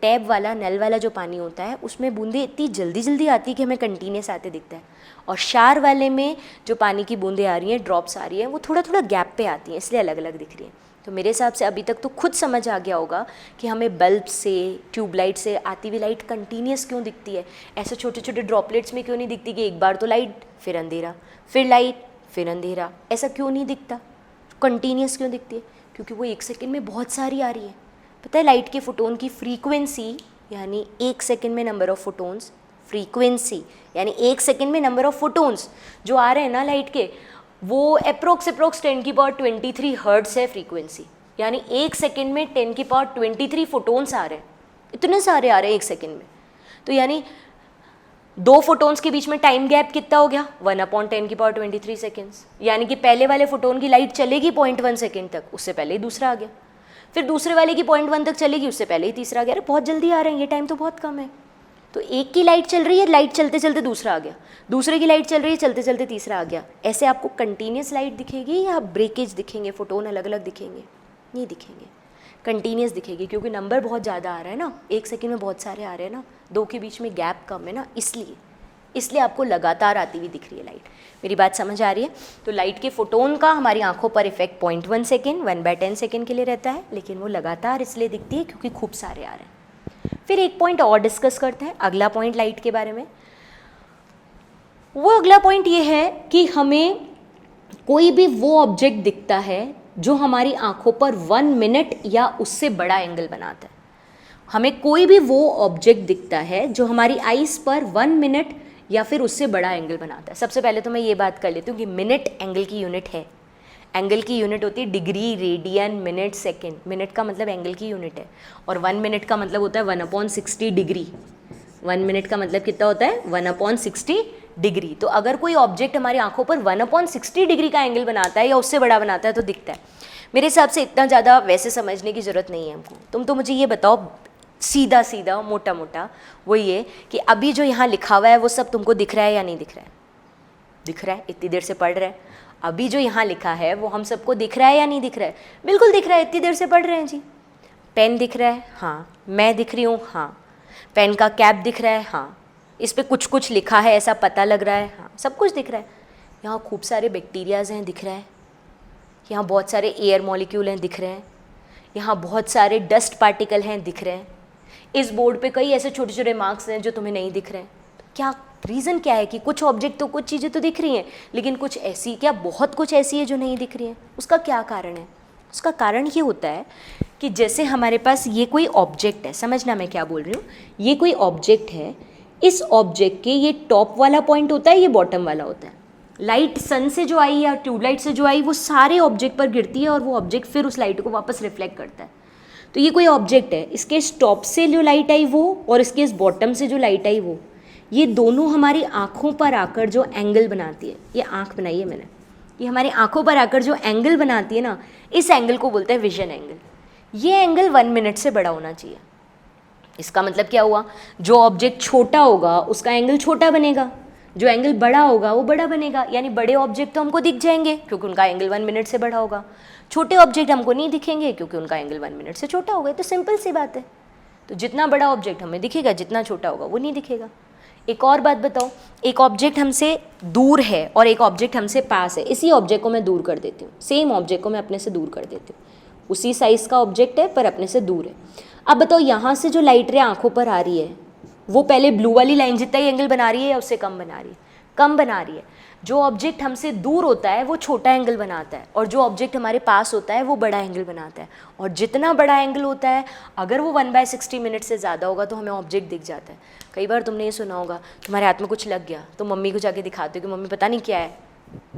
S1: टैप वाला, नल वाला जो पानी होता है उसमें बूंदें इतनी जल्दी जल्दी आती है कि हमें कंटिन्यूस आते दिखता है, और शार वाले में जो पानी की बूंदें आ रही हैं, ड्रॉप्स आ रही हैं, वो थोड़ा थोड़ा गैप पे आती हैं, इसलिए अलग अलग दिख रही हैं। तो मेरे हिसाब से अभी तक तो खुद समझ आ गया होगा कि हमें बल्ब से, ट्यूबलाइट से आती हुई लाइट कंटिन्यूस क्यों दिखती है, ऐसे छोटे छोटे ड्रॉपलेट्स में क्यों नहीं दिखती कि एक बार तो लाइट फिर अंधेरा, फिर लाइट फिर अंधेरा, ऐसा क्यों नहीं दिखता, कंटिन्यूस क्यों दिखती है, क्योंकि वो एक सेकेंड में बहुत सारी आ रही है। पता है लाइट के फोटोन की फ्रीक्वेंसी, यानी एक सेकेंड में नंबर ऑफ फोटोन्स, फ्रीक्वेंसी यानी एक सेकेंड में नंबर ऑफ फोटोन्स जो आ रहे हैं ना लाइट के, वो अप्रोक्स 10⁻23 हर्ट्स है फ्रीक्वेंसी, यानी एक सेकेंड में 10⁻23 फोटोन्स आ रहे हैं, इतने सारे आ रहे हैं एक सेकेंड में। तो यानी 2 फोटोन्स के बीच में टाइम गैप कितना हो गया, 1/10⁻23 सेकेंड्स, यानी कि पहले वाले फोटोन की लाइट चलेगी 0.1 सेकेंड तक, उससे पहले ही दूसरा आ गया, फिर दूसरे वाले की 0.1 तक चलेगी, उससे पहले ही तीसरा आ गया। अरे बहुत जल्दी आ रहे हैं, ये टाइम तो बहुत कम है। तो एक की लाइट चल रही है, लाइट चलते चलते दूसरा आ गया, दूसरे की लाइट चल रही है, चलते चलते तीसरा आ गया। ऐसे आपको कंटिन्यूस लाइट दिखेगी या ब्रेकेज दिखेंगे, फोटोन अलग अलग दिखेंगे? नहीं दिखेंगे, कंटिन्यूस दिखेगी, क्योंकि नंबर बहुत ज़्यादा आ रहा है ना, एक सेकेंड में बहुत सारे आ रहे हैं ना, 2 के बीच में गैप कम है ना, इसलिए आपको लगातार आती हुई दिख रही है लाइट। मेरी बात समझ आ रही है? तो लाइट के फोटोन का हमारी आंखों पर इफेक्ट 0.1 सेकेंड, 1/10 सेकेंड के लिए रहता है, लेकिन वो लगातार इसलिए दिखती है क्योंकि खूब सारे आ रहे हैं। फिर एक पॉइंट और डिस्कस करते हैं, अगला पॉइंट लाइट के बारे में। वो अगला पॉइंट ये है कि हमें कोई भी वो ऑब्जेक्ट दिखता है जो हमारी आंखों पर 1 मिनट या उससे बड़ा एंगल बनाता है। हमें कोई भी वो ऑब्जेक्ट दिखता है जो हमारी आइज पर 1 मिनट या फिर उससे बड़ा एंगल बनाता है। सबसे पहले तो मैं ये बात कर लेती हूँ कि मिनट एंगल की यूनिट है। एंगल की यूनिट होती है degree, radian, minute, second. Minute का मतलब एंगल की यूनिट है, और 1 मिनट का मतलब होता है 1/60 डिग्री। 1 मिनट का मतलब कितना होता है, 1/60 डिग्री। तो अगर कोई ऑब्जेक्ट हमारी आंखों पर 1/60 डिग्री का एंगल बनाता है या उससे बड़ा बनाता है तो दिखता है। मेरे हिसाब से इतना ज़्यादा वैसे समझने की ज़रूरत नहीं है हमको। तुम तो मुझे ये बताओ सीधा सीधा मोटा मोटा, वो ये कि अभी जो यहाँ लिखा हुआ है वो सब तुमको दिख रहा है या नहीं दिख रहा है? दिख रहा है, इतनी देर से पढ़ रहे हैं। अभी जो यहाँ लिखा है वो हम सबको दिख रहा है या नहीं दिख रहा है? बिल्कुल दिख रहा है, इतनी देर से पढ़ रहे हैं जी। पेन दिख रहा है, हाँ। मैं दिख रही हूँ, हाँ। पेन का कैप दिख रहा है, हाँ। इस पर कुछ कुछ लिखा है ऐसा पता लग रहा है, हाँ। सब कुछ दिख रहा है। यहाँ खूब सारे बैक्टीरियाज हैं, दिख रहा है। यहाँ बहुत सारे एयर मॉलिक्यूल हैं, दिख रहे हैं। यहाँ बहुत सारे डस्ट पार्टिकल हैं, दिख रहे हैं। इस बोर्ड पे कई ऐसे छोटे छोटे मार्क्स हैं जो तुम्हें नहीं दिख रहे हैं। तो क्या रीज़न क्या है कि कुछ ऑब्जेक्ट तो, कुछ चीज़ें तो दिख रही हैं, लेकिन कुछ ऐसी, क्या बहुत कुछ ऐसी है जो नहीं दिख रही हैं? उसका क्या कारण है? उसका कारण ये होता है कि जैसे हमारे पास ये कोई ऑब्जेक्ट है, समझना मैं क्या बोल रही हूँ। ये कोई ऑब्जेक्ट है, इस ऑब्जेक्ट के ये टॉप वाला पॉइंट होता है, ये बॉटम वाला होता है। लाइट सन से जो आई या ट्यूबलाइट से जो आई वो सारे ऑब्जेक्ट पर गिरती है और वो ऑब्जेक्ट फिर उस लाइट को वापस रिफ्लेक्ट करता है। तो ये कोई ऑब्जेक्ट है, इसके इस टॉप से जो लाइट आई वो और इसके इस बॉटम से जो लाइट आई वो, ये दोनों हमारी आँखों पर आकर जो एंगल बनाती है, ये आँख बनाई है मैंने, ये हमारी आँखों पर आकर जो एंगल बनाती है ना, इस एंगल को बोलते हैं विजन एंगल। ये एंगल 1 मिनट से बड़ा होना चाहिए। इसका मतलब क्या हुआ, जो ऑब्जेक्ट छोटा होगा उसका एंगल छोटा बनेगा, जो एंगल बड़ा होगा वो बड़ा बनेगा। यानी बड़े ऑब्जेक्ट तो हमको दिख जाएंगे क्योंकि उनका एंगल 1 मिनट से बड़ा होगा, छोटे ऑब्जेक्ट हमको नहीं दिखेंगे क्योंकि उनका एंगल 1 मिनट से छोटा होगा। तो सिंपल सी बात है। तो जितना बड़ा ऑब्जेक्ट हमें दिखेगा, जितना छोटा होगा वो नहीं दिखेगा। एक और बात बताओ, एक ऑब्जेक्ट हमसे दूर है और एक ऑब्जेक्ट हमसे पास है। इसी ऑब्जेक्ट को मैं दूर कर देती हूँ, सेम ऑब्जेक्ट को मैं अपने से दूर कर देती हूँ। उसी साइज़ का ऑब्जेक्ट है पर अपने से दूर है। अब बताओ यहाँ से जो लाइट रे आँखों पर आ रही है वो पहले ब्लू वाली लाइन जितना ही एंगल बना रही है या उससे कम बना रही है? कम बना रही है। जो ऑब्जेक्ट हमसे दूर होता है वो छोटा एंगल बनाता है और जो ऑब्जेक्ट हमारे पास होता है वो बड़ा एंगल बनाता है। और जितना बड़ा एंगल होता है, अगर वो 1/60 मिनट से ज़्यादा होगा तो हमें ऑब्जेक्ट दिख जाता है। कई बार तुमने ये सुना होगा, तुम्हारे हाथ में कुछ लग गया तो मम्मी को जाके दिखाते हो कि मम्मी पता नहीं क्या है,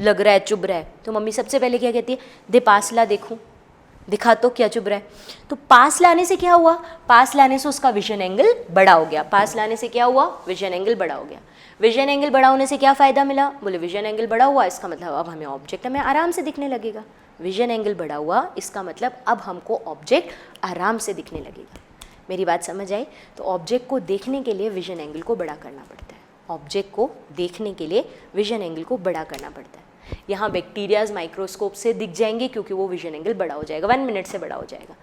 S1: लग रहा है, चुभ रहा है। तो मम्मी सबसे पहले क्या कहती है, दे पास ला देखूँ। दिखा तो क्या चुभ रहा है। तो पास लाने से क्या हुआ, पास लाने से उसका विजन एंगल बड़ा हो गया, पास लाने से क्या हुआ, विजन एंगल बड़ा हो गया। विजन एंगल बड़ा होने से क्या फ़ायदा मिला, बोले विजन एंगल बड़ा हुआ इसका मतलब अब हमें ऑब्जेक्ट हमें आराम से दिखने लगेगा। विजन एंगल बड़ा हुआ इसका मतलब अब हमको ऑब्जेक्ट आराम से दिखने लगेगा। मेरी बात समझ आई। तो ऑब्जेक्ट को देखने के लिए विजन एंगल को बड़ा करना पड़ता है, ऑब्जेक्ट को देखने के लिए विजन एंगल को बड़ा करना पड़ता है। यहाँ बैक्टीरियाज माइक्रोस्कोप से दिख जाएंगे क्योंकि वो विजन एंगल बड़ा हो जाएगा, 1 मिनट से बड़ा हो जाएगा।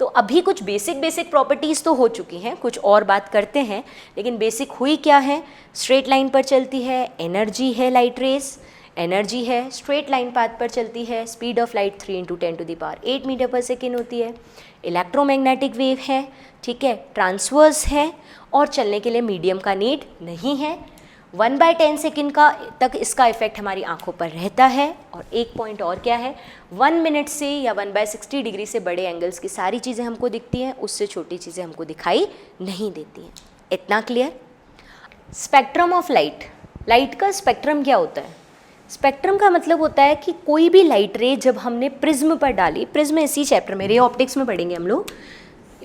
S1: तो अभी कुछ बेसिक प्रॉपर्टीज़ तो हो चुकी हैं, कुछ और बात करते हैं। लेकिन बेसिक हुई क्या है, स्ट्रेट लाइन पर चलती है, एनर्जी है लाइट रेस, एनर्जी है, स्ट्रेट लाइन पाथ पर चलती है, स्पीड ऑफ लाइट 3 × 10⁸ मीटर पर सेकेंड होती है, इलेक्ट्रोमैग्नेटिक वेव है, ठीक है, ट्रांसवर्स है और चलने के लिए मीडियम का नीड नहीं है। 1/10 सेकेंड का तक इसका इफेक्ट हमारी आंखों पर रहता है। और एक पॉइंट और क्या है, 1 मिनट से या 1/60 डिग्री से बड़े एंगल्स की सारी चीज़ें हमको दिखती हैं, उससे छोटी चीज़ें हमको दिखाई नहीं देती हैं। इतना clear. Spectrum of light, light का स्पेक्ट्रम क्या होता है, स्पेक्ट्रम का मतलब होता है कि कोई भी लाइट रे जब हमने प्रिज्म पर डाली, प्रिज्म इसी चैप्टर में रे ऑप्टिक्स में पढ़ेंगे हम लोग।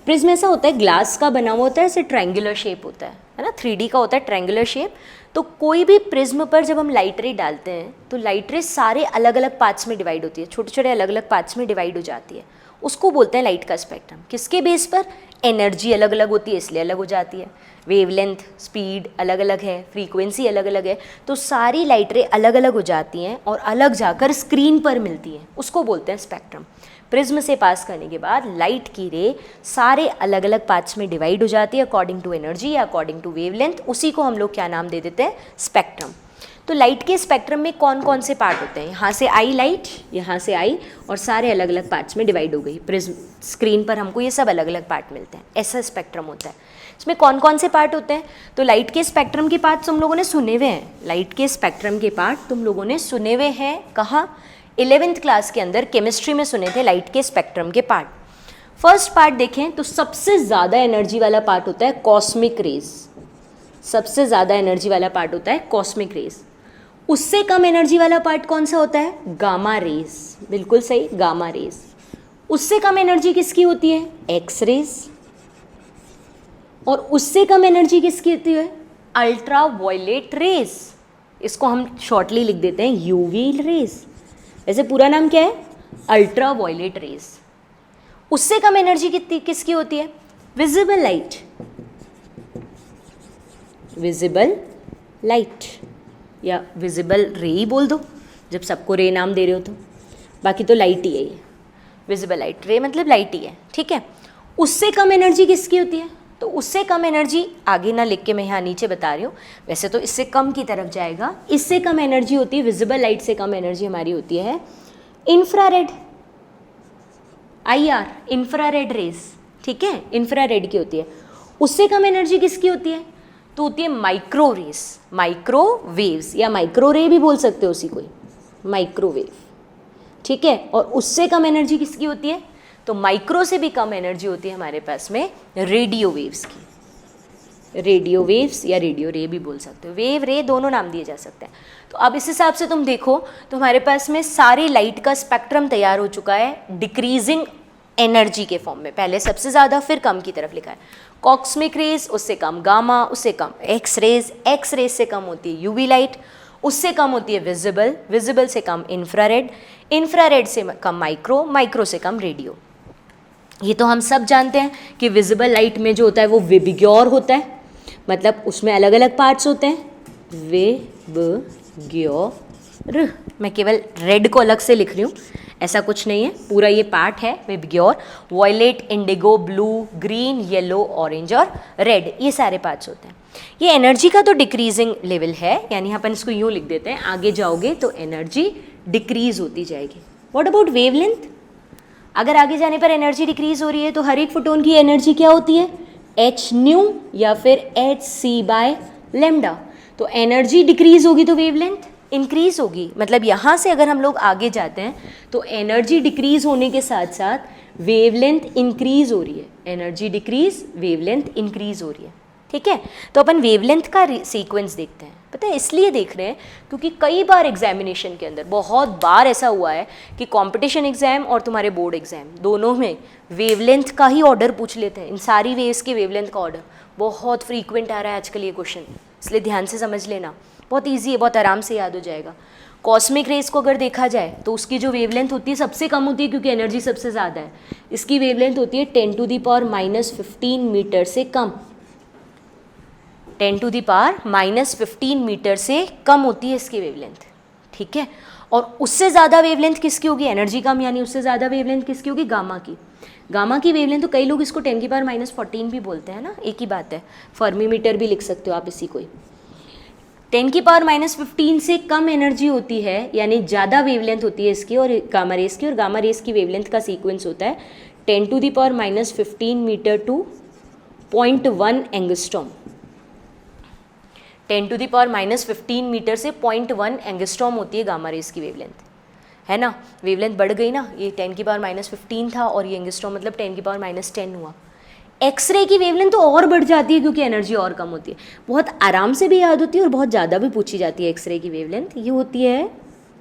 S1: प्रिज्म ऐसा होता है, ग्लास का बना हुआ होता है, ऐसे ट्रायंगुलर शेप होता है ना, 3D का होता है ट्रायंगुलर शेप। तो कोई भी प्रिज्म पर जब हम लाइट रे डालते हैं तो लाइट रे सारे अलग अलग पार्ट्स में डिवाइड होती है, छोटे छोटे अलग अलग पार्ट्स में डिवाइड हो जाती है, उसको बोलते हैं लाइट का स्पेक्ट्रम। किसके बेस पर, एनर्जी अलग अलग होती है इसलिए अलग हो जाती है, वेवलेंथ, स्पीड अलग अलग है, फ्रीक्वेंसी अलग अलग है, तो सारी लाइट रे अलग अलग हो जाती हैं और अलग जाकर स्क्रीन पर मिलती हैं, उसको बोलते हैं स्पेक्ट्रम। प्रिज्म से पास करने के बाद लाइट की रे सारे अलग अलग पार्ट्स में डिवाइड हो जाती है अकॉर्डिंग टू एनर्जी या अकॉर्डिंग टू वेवलेंथ, उसी को हम लोग क्या नाम दे देते हैं, स्पेक्ट्रम। तो लाइट के स्पेक्ट्रम में कौन कौन से पार्ट होते हैं, यहाँ से आई लाइट, यहाँ से आई और सारे अलग अलग पार्ट्स में डिवाइड हो गई प्रिज्म, स्क्रीन पर हमको ये सब अलग अलग पार्ट मिलते हैं, ऐसा स्पेक्ट्रम होता है। इसमें कौन कौन से पार्ट होते हैं, तो लाइट के स्पेक्ट्रम के पार्ट तुम लोगों ने सुने हुए हैं, लाइट के स्पेक्ट्रम के पार्ट तुम लोगों ने सुने हुए हैं, कहाँ, 11th क्लास के अंदर केमिस्ट्री में सुने थे लाइट के स्पेक्ट्रम के पार्ट। फर्स्ट पार्ट देखें तो सबसे ज़्यादा एनर्जी वाला पार्ट होता है कॉस्मिक रेज, सबसे ज़्यादा एनर्जी वाला पार्ट होता है कॉस्मिक रेज। उससे कम एनर्जी वाला पार्ट कौन सा होता है, गामा रेज, बिल्कुल सही, गामा रेज। उससे कम एनर्जी किसकी होती है, एक्स रेज। और उससे कम एनर्जी किसकी होती है, अल्ट्रा वायलेट रेज, इसको हम शॉर्टली लिख देते हैं यूवी रेज। वैसे पूरा नाम क्या है, अल्ट्रा वायलेट रेज। उससे कम एनर्जी कितनी किसकी होती है, विजिबल लाइट, विजिबल लाइट या विजिबल रे ही बोल दो जब सबको रे नाम दे रहे हो तो, बाकी तो लाइट ही है ये, विजिबल लाइट, रे मतलब लाइट ही है, ठीक है। उससे कम एनर्जी किसकी होती है, तो उससे कम एनर्जी आगे ना लिख के मैं यहाँ नीचे बता रही हूँ, वैसे तो इससे कम की तरफ जाएगा, इससे कम एनर्जी होती है, विजिबल लाइट से कम एनर्जी हमारी होती है इंफ्रारेड, IR, इंफ्रारेड रेज, ठीक है, इंफ्रारेड की होती है। उससे कम एनर्जी किसकी होती है, तो होती है माइक्रो रेज, माइक्रोवेव्स या माइक्रो रे भी बोल सकते हो उसी को, माइक्रोवेव, ठीक है। और उससे कम एनर्जी किसकी होती है, तो माइक्रो से भी कम एनर्जी होती है हमारे पास में रेडियो वेव्स की, रेडियो वेव्स या रेडियो रे भी बोल सकते हो, वेव रे दोनों नाम दिए जा सकते हैं। तो अब इस हिसाब से तुम देखो तो हमारे पास में सारी लाइट का स्पेक्ट्रम तैयार हो चुका है डिक्रीजिंग एनर्जी के फॉर्म में, पहले सबसे ज़्यादा फिर कम की तरफ लिखा है, कॉस्मिक रेज, उससे कम गामा, उससे कम एक्स रेज, एक्स रेज से कम होती है यूवी लाइट, उससे कम होती है विजिबल, विजिबल से कम इंफ्रारेड, इंफ्रारेड से कम माइक्रो, माइक्रो से कम रेडियो। ये तो हम सब जानते हैं कि विजिबल लाइट में जो होता है वो विबग्योर होता है, मतलब उसमें अलग अलग पार्ट्स होते हैं, विबग्योर, मैं केवल रेड को अलग से लिख रही हूँ, ऐसा कुछ नहीं है, पूरा ये पार्ट है VIBGYOR, violet, indigo, blue, green, yellow, orange और रेड, ये सारे पार्ट्स होते हैं। ये एनर्जी का तो डिक्रीजिंग लेवल है, यानी अपन इसको यूँ लिख देते हैं, आगे जाओगे तो एनर्जी डिक्रीज होती जाएगी। व्हाट अबाउट वेवलेंथ, अगर आगे जाने पर एनर्जी डिक्रीज हो रही है तो हर एक फोटोन की एनर्जी क्या होती है, एच न्यू या फिर एच सी बाय लेमडा। तो एनर्जी डिक्रीज होगी तो वेवलेंथ इंक्रीज होगी, मतलब यहाँ से अगर हम लोग आगे जाते हैं तो एनर्जी डिक्रीज होने के साथ साथ वेवलेंथ इंक्रीज हो रही है, एनर्जी डिक्रीज, वेवलेंथ इंक्रीज हो रही है, ठीक है। तो अपन वेवलेंथ का सीक्वेंस देखते हैं। पता है इसलिए देख रहे हैं क्योंकि कई बार एग्जामिनेशन के अंदर बहुत बार ऐसा हुआ है कि कंपटीशन एग्जाम और तुम्हारे बोर्ड एग्जाम दोनों में वेवलेंथ का ही ऑर्डर पूछ लेते हैं, इन सारी वेव्स के वेवलेंथ का ऑर्डर बहुत फ्रीक्वेंट आ रहा है आजकल ये क्वेश्चन, इसलिए ध्यान से समझ लेना, बहुत ईजी है, बहुत आराम से याद हो जाएगा। कॉस्मिक रेज को अगर देखा जाए तो उसकी जो वेवलेंथ होती है सबसे कम होती है क्योंकि एनर्जी सबसे ज़्यादा है, इसकी वेवलेंथ होती है 10⁻⁻15 मीटर से कम, 10⁻⁻15 मीटर से कम होती है इसकी वेवलेंथ, ठीक है। और उससे ज़्यादा वेवलेंथ किसकी होगी, एनर्जी कम यानी उससे ज़्यादा वेवलेंथ किसकी होगी, गामा की। गामा की वेवलेंथ तो कई लोग इसको 10⁻⁻14 भी बोलते हैं ना, एक ही बात है, फर्मी मीटर भी लिख सकते हो आप इसी को ही। 10⁻⁻15 से कम एनर्जी होती है यानी ज़्यादा वेवलेंथ होती है इसकी और गामा रेस की, और गामा रेस की वेवलेंथ का सीक्वेंस होता है 10⁻⁻15 मीटर टू 0.1 एंगस्ट्रॉम, 10⁻⁻15 मीटर से 0.1 एंगस्ट्रॉम होती है गामा रेस की वेवलेंथ, है ना। वेवलेंथ बढ़ गई ना, ये 10⁻⁻15 था और ये एंगस्ट्रॉम मतलब 10⁻⁻10 हुआ। एक्सरे की वेवलेंथ तो और बढ़ जाती है क्योंकि एनर्जी और कम होती है, बहुत आराम से भी याद होती है और बहुत ज़्यादा भी पूछी जाती है एक्सरे की वेवलेंथ। ये होती है,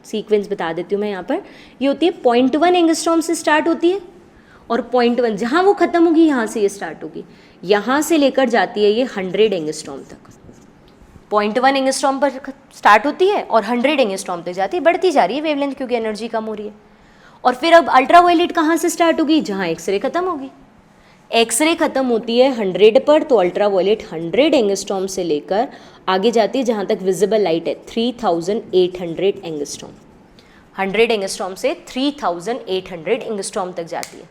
S1: सीक्वेंस बता देती हूँ मैं यहाँ पर, ये होती है 0.1 एंगस्ट्रॉम से स्टार्ट होती है और 0.1 जहाँ वो ख़त्म होगी यहाँ से ये स्टार्ट होगी, यहाँ से लेकर जाती है ये 100 एंगस्ट्रॉम तक। 0.1 एंगस्ट्रॉम पर स्टार्ट होती है और 100 एंगस्ट्रॉम तक जाती है, बढ़ती जा रही है वेवलेंथ क्योंकि एनर्जी कम हो रही है। और फिर अब अल्ट्रावायलेट कहाँ से स्टार्ट होगी, जहाँ एक्सरे खत्म होगी, एक्सरे खत्म होती है 100 पर, तो अल्ट्रावायलेट 100 एंगस्ट्रॉम से लेकर आगे जाती है जहाँ तक विजिबल लाइट है 3800 एंगस्ट्रॉम, 100 एंगस्ट्रॉम से 3800 एंगस्ट्रॉम तक जाती है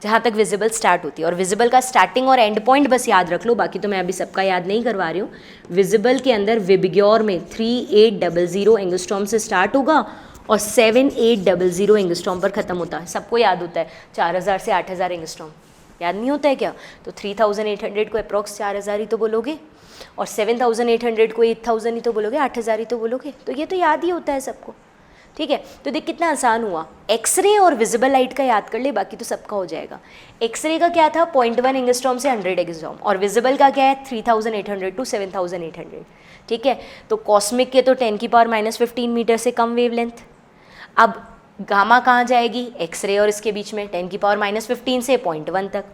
S1: जहाँ तक विजिबल स्टार्ट होती है। और विजिबल का स्टार्टिंग और एंड पॉइंट बस याद रख लो, बाकी तो मैं अभी सबका याद नहीं करवा रही हूँ। विजिबल के अंदर विबग्योर में 3800 एंगस्ट्रॉम से स्टार्ट होगा और 7800 एंगस्ट्रॉम पर ख़त्म होता है, सबको याद होता है 4000 से 8000 एंगस्ट्रॉम, याद नहीं होता है क्या। तो 3800 को अप्रॉक्स 4000 ही तो बोलोगे और 7800 को 8000 ही तो बोलोगे, 8000 ही तो बोलोगे, तो ये तो याद ही होता है सबको, ठीक है। तो देख कितना आसान हुआ, एक्सरे और विजिबल लाइट का याद कर ले, बाकी तो सबका हो जाएगा। एक्सरे का क्या था 0.1 एंगस्ट्रॉम से 100 एंगस्ट्रॉम, और विजिबल का क्या है 3800 टू 7800, ठीक है। तो कॉस्मिक के तो 10⁻⁻15 मीटर से कम वेवलेंथ। अब गामा कहाँ जाएगी, एक्सरे और इसके बीच में 10⁻⁻15 से 0.1 तक।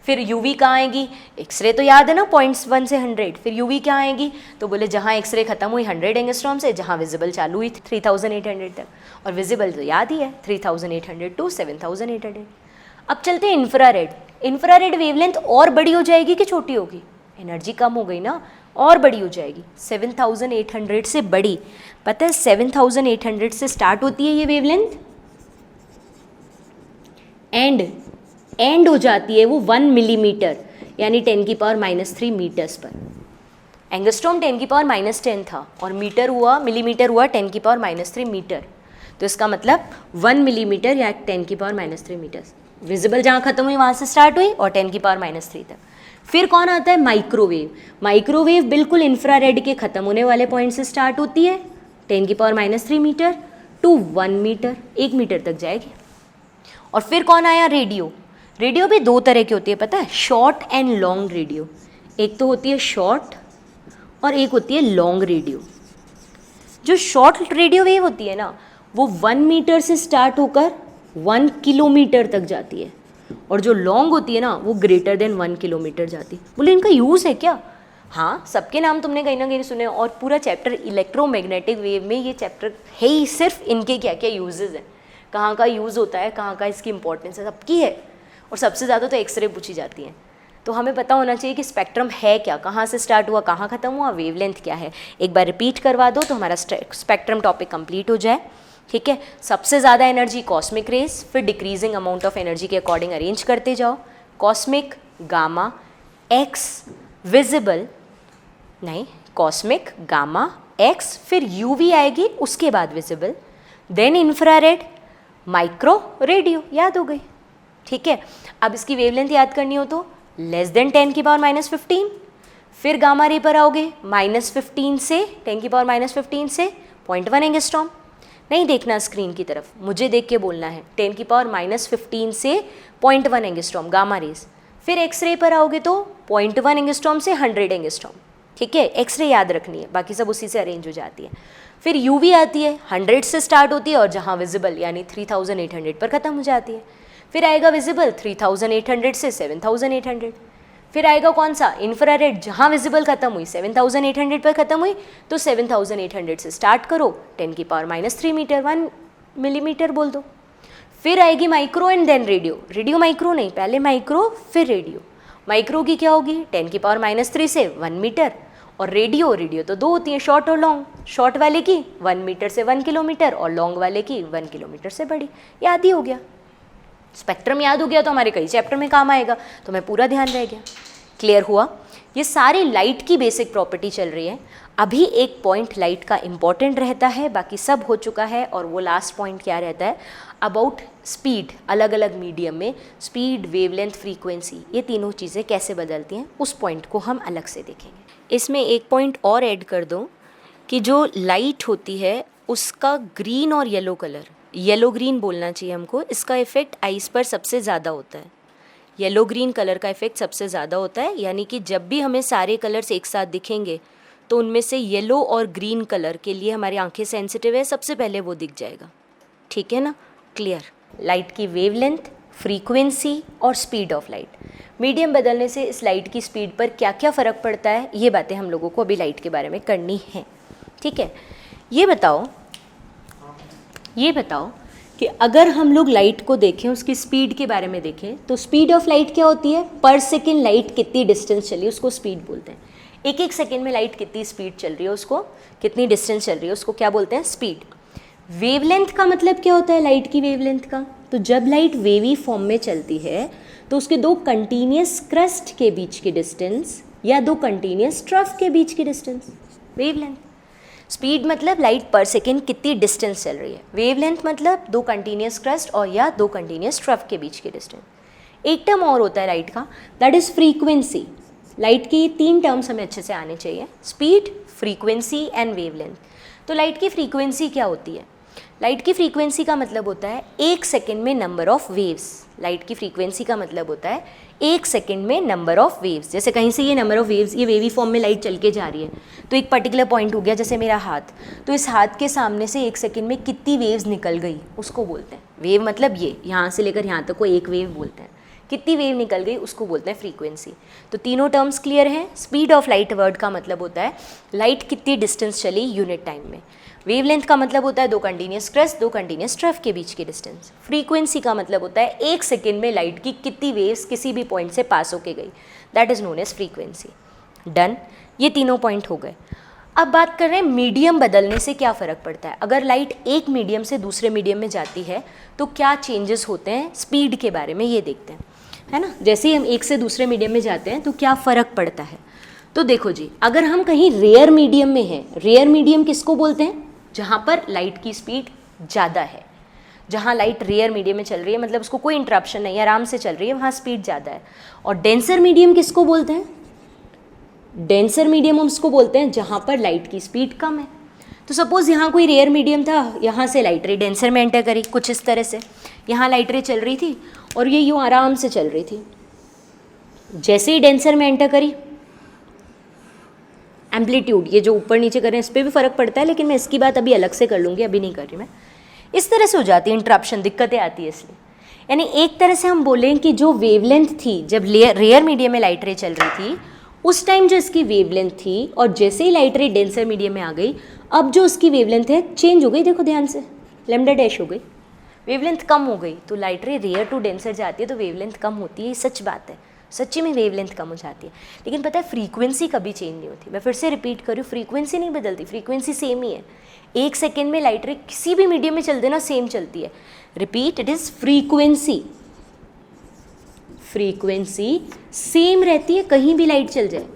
S1: फिर यूवी कहाँ आएगी, एक्सरे तो याद है ना 0.1 से 100, फिर यूवी क्या आएगी, तो बोले जहाँ एक्सरे खत्म हुई 100 एंगस्ट्रॉम से, जहाँ विजिबल चालू हुई 3800 तक, और विजिबल तो याद ही है 3800 टू 7800। अब चलते हैं इंफ्रारेड। इंफ्रारेड वेवलेंथ और बड़ी हो जाएगी कि छोटी होगी, एनर्जी कम हो गई ना, और बड़ी हो जाएगी, 7800 से बड़ी। पता है 7800 से स्टार्ट होती है ये वेवलेंथ, एंड हो जाती है वो 1 मिलीमीटर यानी 10⁻³ मीटर्स पर। एंगस्ट्रॉम 10⁻10 था और मीटर हुआ, मिलीमीटर हुआ 10⁻³ मीटर, तो इसका मतलब 1 मिलीमीटर या 10⁻³ मीटर्स। विजिबल जहाँ खत्म हुई वहाँ से स्टार्ट हुई और 10⁻³ तक। फिर कौन आता है, माइक्रोवेव। माइक्रोवेव बिल्कुल इंफ्रारेड के ख़त्म होने वाले पॉइंट से स्टार्ट होती है, 10⁻³ मीटर टू 1 मीटर, 1 मीटर तक जाएगी। और फिर कौन आया, रेडियो। रेडियो भी दो तरह की होती है पता है, शॉर्ट एंड लॉन्ग रेडियो। एक तो होती है शॉर्ट और एक होती है लॉन्ग रेडियो। जो शॉर्ट रेडियो वेव होती है ना, वो 1 मीटर से स्टार्ट होकर 1 किलोमीटर तक जाती है, और जो लॉन्ग होती है ना वो ग्रेटर देन 1 किलोमीटर जाती है। बोले इनका यूज़ है क्या, हाँ सबके नाम तुमने कहीं ना कहीं सुने, और पूरा चैप्टर इलेक्ट्रोमैग्नेटिक वेव में ये चैप्टर है ही सिर्फ इनके क्या क्या यूजेस हैं, कहाँ का यूज़ होता है, कहाँ का इसकी इंपॉर्टेंस है, सबकी है। और सबसे ज़्यादा तो एक्सरे पूछी जाती हैं, तो हमें पता होना चाहिए कि स्पेक्ट्रम है क्या, कहाँ से स्टार्ट हुआ कहाँ ख़त्म हुआ, वेवलेंथ क्या है। एक बार रिपीट करवा दो तो हमारा स्पेक्ट्रम टॉपिक कंप्लीट हो जाए, ठीक है। सबसे ज़्यादा एनर्जी कॉस्मिक रेज, फिर डिक्रीजिंग अमाउंट ऑफ एनर्जी के अकॉर्डिंग अरेंज करते जाओ, कॉस्मिक, गामा, एक्स, विजिबल नहीं, कॉस्मिक, गामा, एक्स, फिर यूवी आएगी, उसके बाद visible, then infrared, micro, radio, याद हो गई, ठीक है। अब इसकी वेवलेंथ याद करनी हो तो लेस देन 10⁻⁻15, फिर गामा रे पर आओगे -15 से 10⁻⁻15 से 0.1 एंगस्ट्रॉम। नहीं देखना स्क्रीन की तरफ, मुझे देख के बोलना है, 10⁻⁻15 से 0.1 एंगस्ट्रॉम गामा रेज। फिर एक्सरे पर आओगे तो 0.1 एंगस्ट्रॉम से 100 एंगस्ट्रॉम, ठीक है, एक्सरे याद रखनी है, बाकी सब उसी से अरेंज हो जाती है। फिर यूवी आती है, 100 से स्टार्ट होती है और जहाँ विजिबल यानी 3800 पर ख़त्म हो जाती है। फिर आएगा विजिबल 3800 से 7800। फिर आएगा कौन सा, इंफ्रारेड, जहाँ विजिबल खत्म हुई 7800 पर खत्म हुई, तो 7800 से स्टार्ट करो, 10⁻³ मीटर, 1 मिलीमीटर बोल दो। फिर आएगी micro and then radio. Radio micro नहीं, पहले माइक्रो फिर रेडियो। माइक्रो की क्या होगी, 10⁻³ से 1 मीटर, और रेडियो तो 2 होती हैं, शॉर्ट और लॉन्ग। शॉर्ट वाले की 1 मीटर से 1 किलोमीटर और लॉन्ग वाले की 1 किलोमीटर से बड़ी। याद ही हो गया, स्पेक्ट्रम याद हो गया तो हमारे कई चैप्टर में काम आएगा, तो मैं पूरा ध्यान रह गया। क्लियर हुआ? ये सारी लाइट की बेसिक प्रॉपर्टी चल रही है। अभी एक पॉइंट लाइट का इम्पॉर्टेंट रहता है, बाकी सब हो चुका है, और वो लास्ट पॉइंट क्या रहता है, अबाउट स्पीड। अलग अलग मीडियम में स्पीड, वेवलेंथ, फ्रीक्वेंसी, ये तीनों चीज़ें कैसे बदलती हैं, उस पॉइंट को हम अलग से देखेंगे। इसमें एक पॉइंट और ऐड कर दो कि जो लाइट होती है उसका ग्रीन और येलो कलर, येलो ग्रीन बोलना चाहिए हमको, इसका इफ़ेक्ट आइस पर सबसे ज़्यादा होता है। येलो ग्रीन कलर का इफ़ेक्ट सबसे ज़्यादा होता है, यानी कि जब भी हमें सारे कलर्स एक साथ दिखेंगे तो उनमें से येलो और ग्रीन कलर के लिए हमारी आंखें सेंसिटिव है, सबसे पहले वो दिख जाएगा। ठीक है ना? क्लियर? लाइट की वेवलेंथ, फ्रीक्वेंसी और स्पीड ऑफ लाइट, मीडियम बदलने से इस लाइट की स्पीड पर क्या क्या फ़र्क पड़ता है, ये बातें हम लोगों को अभी लाइट के बारे में करनी है। ठीक है, ये बताओ कि अगर हम लोग लाइट को देखें, उसकी स्पीड के बारे में देखें, तो स्पीड ऑफ लाइट क्या होती है, पर सेकेंड लाइट कितनी डिस्टेंस चली उसको स्पीड बोलते हैं। एक एक सेकेंड में लाइट कितनी स्पीड चल रही है, उसको कितनी डिस्टेंस चल रही है, उसको क्या बोलते हैं, स्पीड। वेवलेंथ का मतलब क्या होता है लाइट की वेवलेंथ का, तो जब लाइट वेवी फॉर्म में चलती है तो उसके दो कंटिन्यूस क्रस्ट के बीच की डिस्टेंस या दो कंटिन्यूस ट्रफ के बीच की डिस्टेंस, वेवलेंथ। स्पीड मतलब लाइट पर सेकेंड कितनी डिस्टेंस चल रही है, वेवलेंथ मतलब दो कंटिन्यूस क्रस्ट और या दो कंटिन्यूस ट्रफ के बीच की डिस्टेंस। एक टर्म और होता है लाइट का, दैट इज़ फ्रीक्वेंसी। लाइट के 3 टर्म्स हमें अच्छे से आने चाहिए, स्पीड, फ्रीक्वेंसी एंड वेवलेंथ। तो लाइट की फ्रीक्वेंसी क्या होती है, लाइट की फ्रीक्वेंसी का मतलब होता है 1 सेकेंड में नंबर ऑफ वेव्स। लाइट की फ्रीक्वेंसी का मतलब होता है 1 सेकेंड में नंबर ऑफ वेव्स। जैसे कहीं से ये नंबर ऑफ वेव्स, ये वेवी फॉर्म में लाइट चल के जा रही है, तो एक पर्टिकुलर पॉइंट हो गया, जैसे मेरा हाथ, तो इस हाथ के सामने से 1 सेकेंड में कितनी वेव्स निकल गई उसको बोलते हैं वेव। मतलब ये यहाँ से लेकर यहाँ तक को एक वेव बोलते हैं, कितनी वेव निकल गई उसको बोलते हैं फ्रीक्वेंसी। तो तीनों टर्म्स क्लियर हैं। स्पीड ऑफ लाइट वर्ड का मतलब होता है लाइट कितनी डिस्टेंस चली यूनिट टाइम में। वेवलेंथ का मतलब होता है दो कंटिन्यूस क्रस्ट, दो कंटिन्यूस ट्रफ के बीच की डिस्टेंस। फ्रीक्वेंसी का मतलब होता है 1 सेकेंड में लाइट की कितनी वेव्स किसी भी पॉइंट से पास होके गई, that is known as frequency. Done, ये तीनों पॉइंट हो गए। अब बात कर रहे हैं मीडियम बदलने से क्या फ़र्क पड़ता है। अगर लाइट एक मीडियम से दूसरे मीडियम में जाती है तो क्या चेंजेस होते हैं, स्पीड के बारे में ये देखते हैं, है ना। जैसे ही हम एक से दूसरे मीडियम में जाते हैं तो क्या फ़र्क पड़ता है। तो देखो जी, अगर हम कहीं रेयर मीडियम में हैं, रेयर मीडियम किसको बोलते हैं, जहाँ पर लाइट की स्पीड ज़्यादा है। जहाँ लाइट रेयर मीडियम में चल रही है मतलब उसको कोई इंटरप्शन नहीं, आराम से चल रही है, वहाँ स्पीड ज़्यादा है। और डेंसर मीडियम किसको बोलते हैं, डेंसर मीडियम हम उसको बोलते हैं जहाँ पर लाइट की स्पीड कम है। तो सपोज़ यहाँ कोई रेयर मीडियम था, यहाँ से लाइट रे डेंसर में एंटर करी, कुछ इस तरह से यहाँ लाइट रे चल रही थी और ये यूँ आराम से चल रही थी। जैसे ही डेंसर में एंटर करी, एम्पलीट्यूड, ये जो ऊपर नीचे कर रहे हैं इस पर भी फ़र्क पड़ता है, लेकिन मैं इसकी बात अभी अलग से कर लूँगी, अभी नहीं कर रही मैं। इस तरह से हो जाती है इंटरप्शन, दिक्कतें आती है इसलिए। यानी एक तरह से हम बोलें कि जो वेवलेंथ थी जब रेयर मीडियम में लाइट रे चल रही थी उस टाइम जो इसकी वेवलेंथ थी, और जैसे ही लाइट रे डेंसर मीडियम में आ गई अब जो उसकी वेवलेंथ है चेंज हो गई। देखो ध्यान से, लैम्डा डैश हो गई, वेवलेंथ कम हो गई। तो लाइट रे रेयर टू डेंसर जाती है तो वेवलेंथ कम होती है, सच बात है, सच्ची में वेवलेंथ कम हो जाती है। लेकिन पता है फ्रीक्वेंसी कभी चेंज नहीं होती। मैं फिर से रिपीट कर रही हूँ, फ्रीक्वेंसी नहीं बदलती, फ्रीक्वेंसी सेम ही है। 1 सेकेंड में लाइट रे किसी भी मीडियम में चलते ना सेम चलती है। Repeat, it is frequency, frequency same रहती है कहीं भी लाइट चल जाए।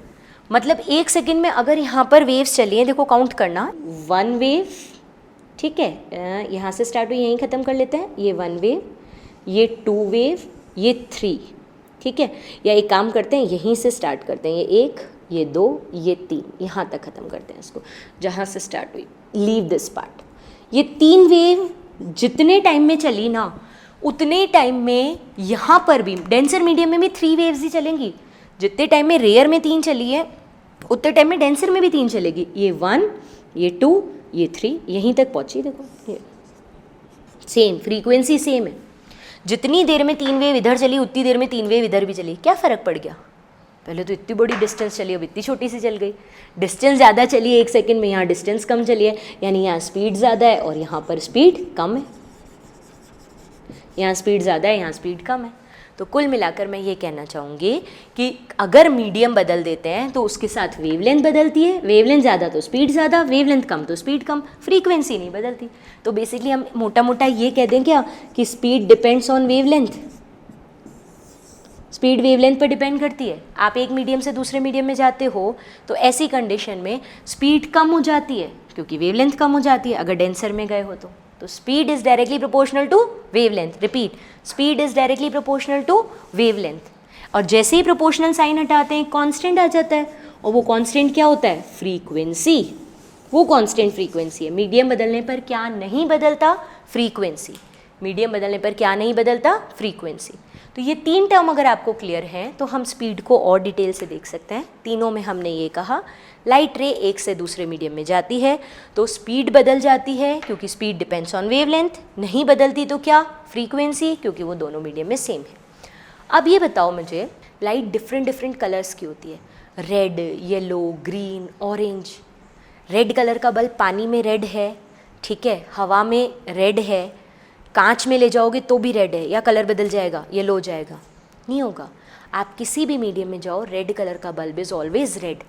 S1: मतलब 1 सेकेंड में अगर यहाँ पर वेव्स चली हैं, देखो काउंट करना, 1 वेव, ठीक है, यहाँ से स्टार्ट हुई यहीं ख़त्म कर लेते हैं, ये 1 वेव, ये 2 वेव, ये 3, ठीक है। या एक काम करते हैं, यहीं से स्टार्ट करते हैं, ये 1, ये 2, ये 3, यहाँ तक ख़त्म करते हैं इसको, जहाँ से स्टार्ट हुई, लीव दिस पार्ट। ये 3 वेव जितने टाइम में चली ना उतने टाइम में यहाँ पर भी डेंसर मीडियम में भी 3 वेव्स ही चलेंगी। जितने टाइम में रेयर में 3 चली है उतने टाइम में डेंसर में भी 3 चलेगी, ये 1, ये 2, ये 3, यहीं तक पहुंची। देखो ये सेम फ्रीक्वेंसी सेम है, जितनी देर में 3 वेव इधर चली उतनी देर में 3 वेव इधर भी चली। क्या फ़र्क पड़ गया? पहले तो इतनी बड़ी डिस्टेंस चली, अब इतनी छोटी सी चल गई। डिस्टेंस ज़्यादा चली है 1 सेकंड में, यहाँ डिस्टेंस कम चली है, यानी यहाँ स्पीड ज़्यादा है और यहाँ पर स्पीड कम है। यहाँ स्पीड ज़्यादा है, यहाँ स्पीड कम है। तो कुल मिलाकर मैं ये कहना चाहूँगी कि अगर मीडियम बदल देते हैं तो उसके साथ वेवलेंथ बदलती है, वेवलेंथ ज़्यादा तो स्पीड ज़्यादा, वेवलेंथ कम तो स्पीड कम, फ्रीक्वेंसी नहीं बदलती। तो बेसिकली हम मोटा मोटा ये कह दें क्या कि speed depends on wavelength, speed wavelength पर डिपेंड करती है। आप एक मीडियम से दूसरे मीडियम में जाते हो तो ऐसी कंडीशन में स्पीड कम हो जाती है क्योंकि वेवलेंथ कम हो जाती है। अगर डेंसर में गए हो तो speed is directly proportional to wavelength. Repeat, speed is directly proportional to wavelength. और जैसे ही प्रोपोर्शनल साइन हटाते हैं कांस्टेंट आ जाता है, और वो कांस्टेंट क्या होता है? फ्रीक्वेंसी। वो कांस्टेंट फ्रीक्वेंसी है। मीडियम बदलने पर क्या नहीं बदलता? फ्रीक्वेंसी। मीडियम बदलने पर क्या नहीं बदलता? फ्रीक्वेंसी। तो ये 3 टर्म अगर आपको क्लियर हैं तो हम स्पीड को और डिटेल से देख सकते हैं। तीनों में हमने ये कहा लाइट रे एक से दूसरे मीडियम में जाती है तो स्पीड बदल जाती है क्योंकि स्पीड डिपेंड्स ऑन वेवलेंथ। नहीं बदलती तो क्या? फ्रीक्वेंसी, क्योंकि वो दोनों मीडियम में सेम है। अब ये बताओ मुझे, लाइट डिफरेंट कलर्स की होती है, red, yellow, green, orange. Red colour का बल्ब पानी में रेड है, ठीक है, हवा में रेड है, कांच में ले जाओगे तो भी रेड है, या कलर बदल जाएगा, येलो हो जाएगा? नहीं होगा। आप किसी भी मीडियम में जाओ, रेड कलर का bulb is always red.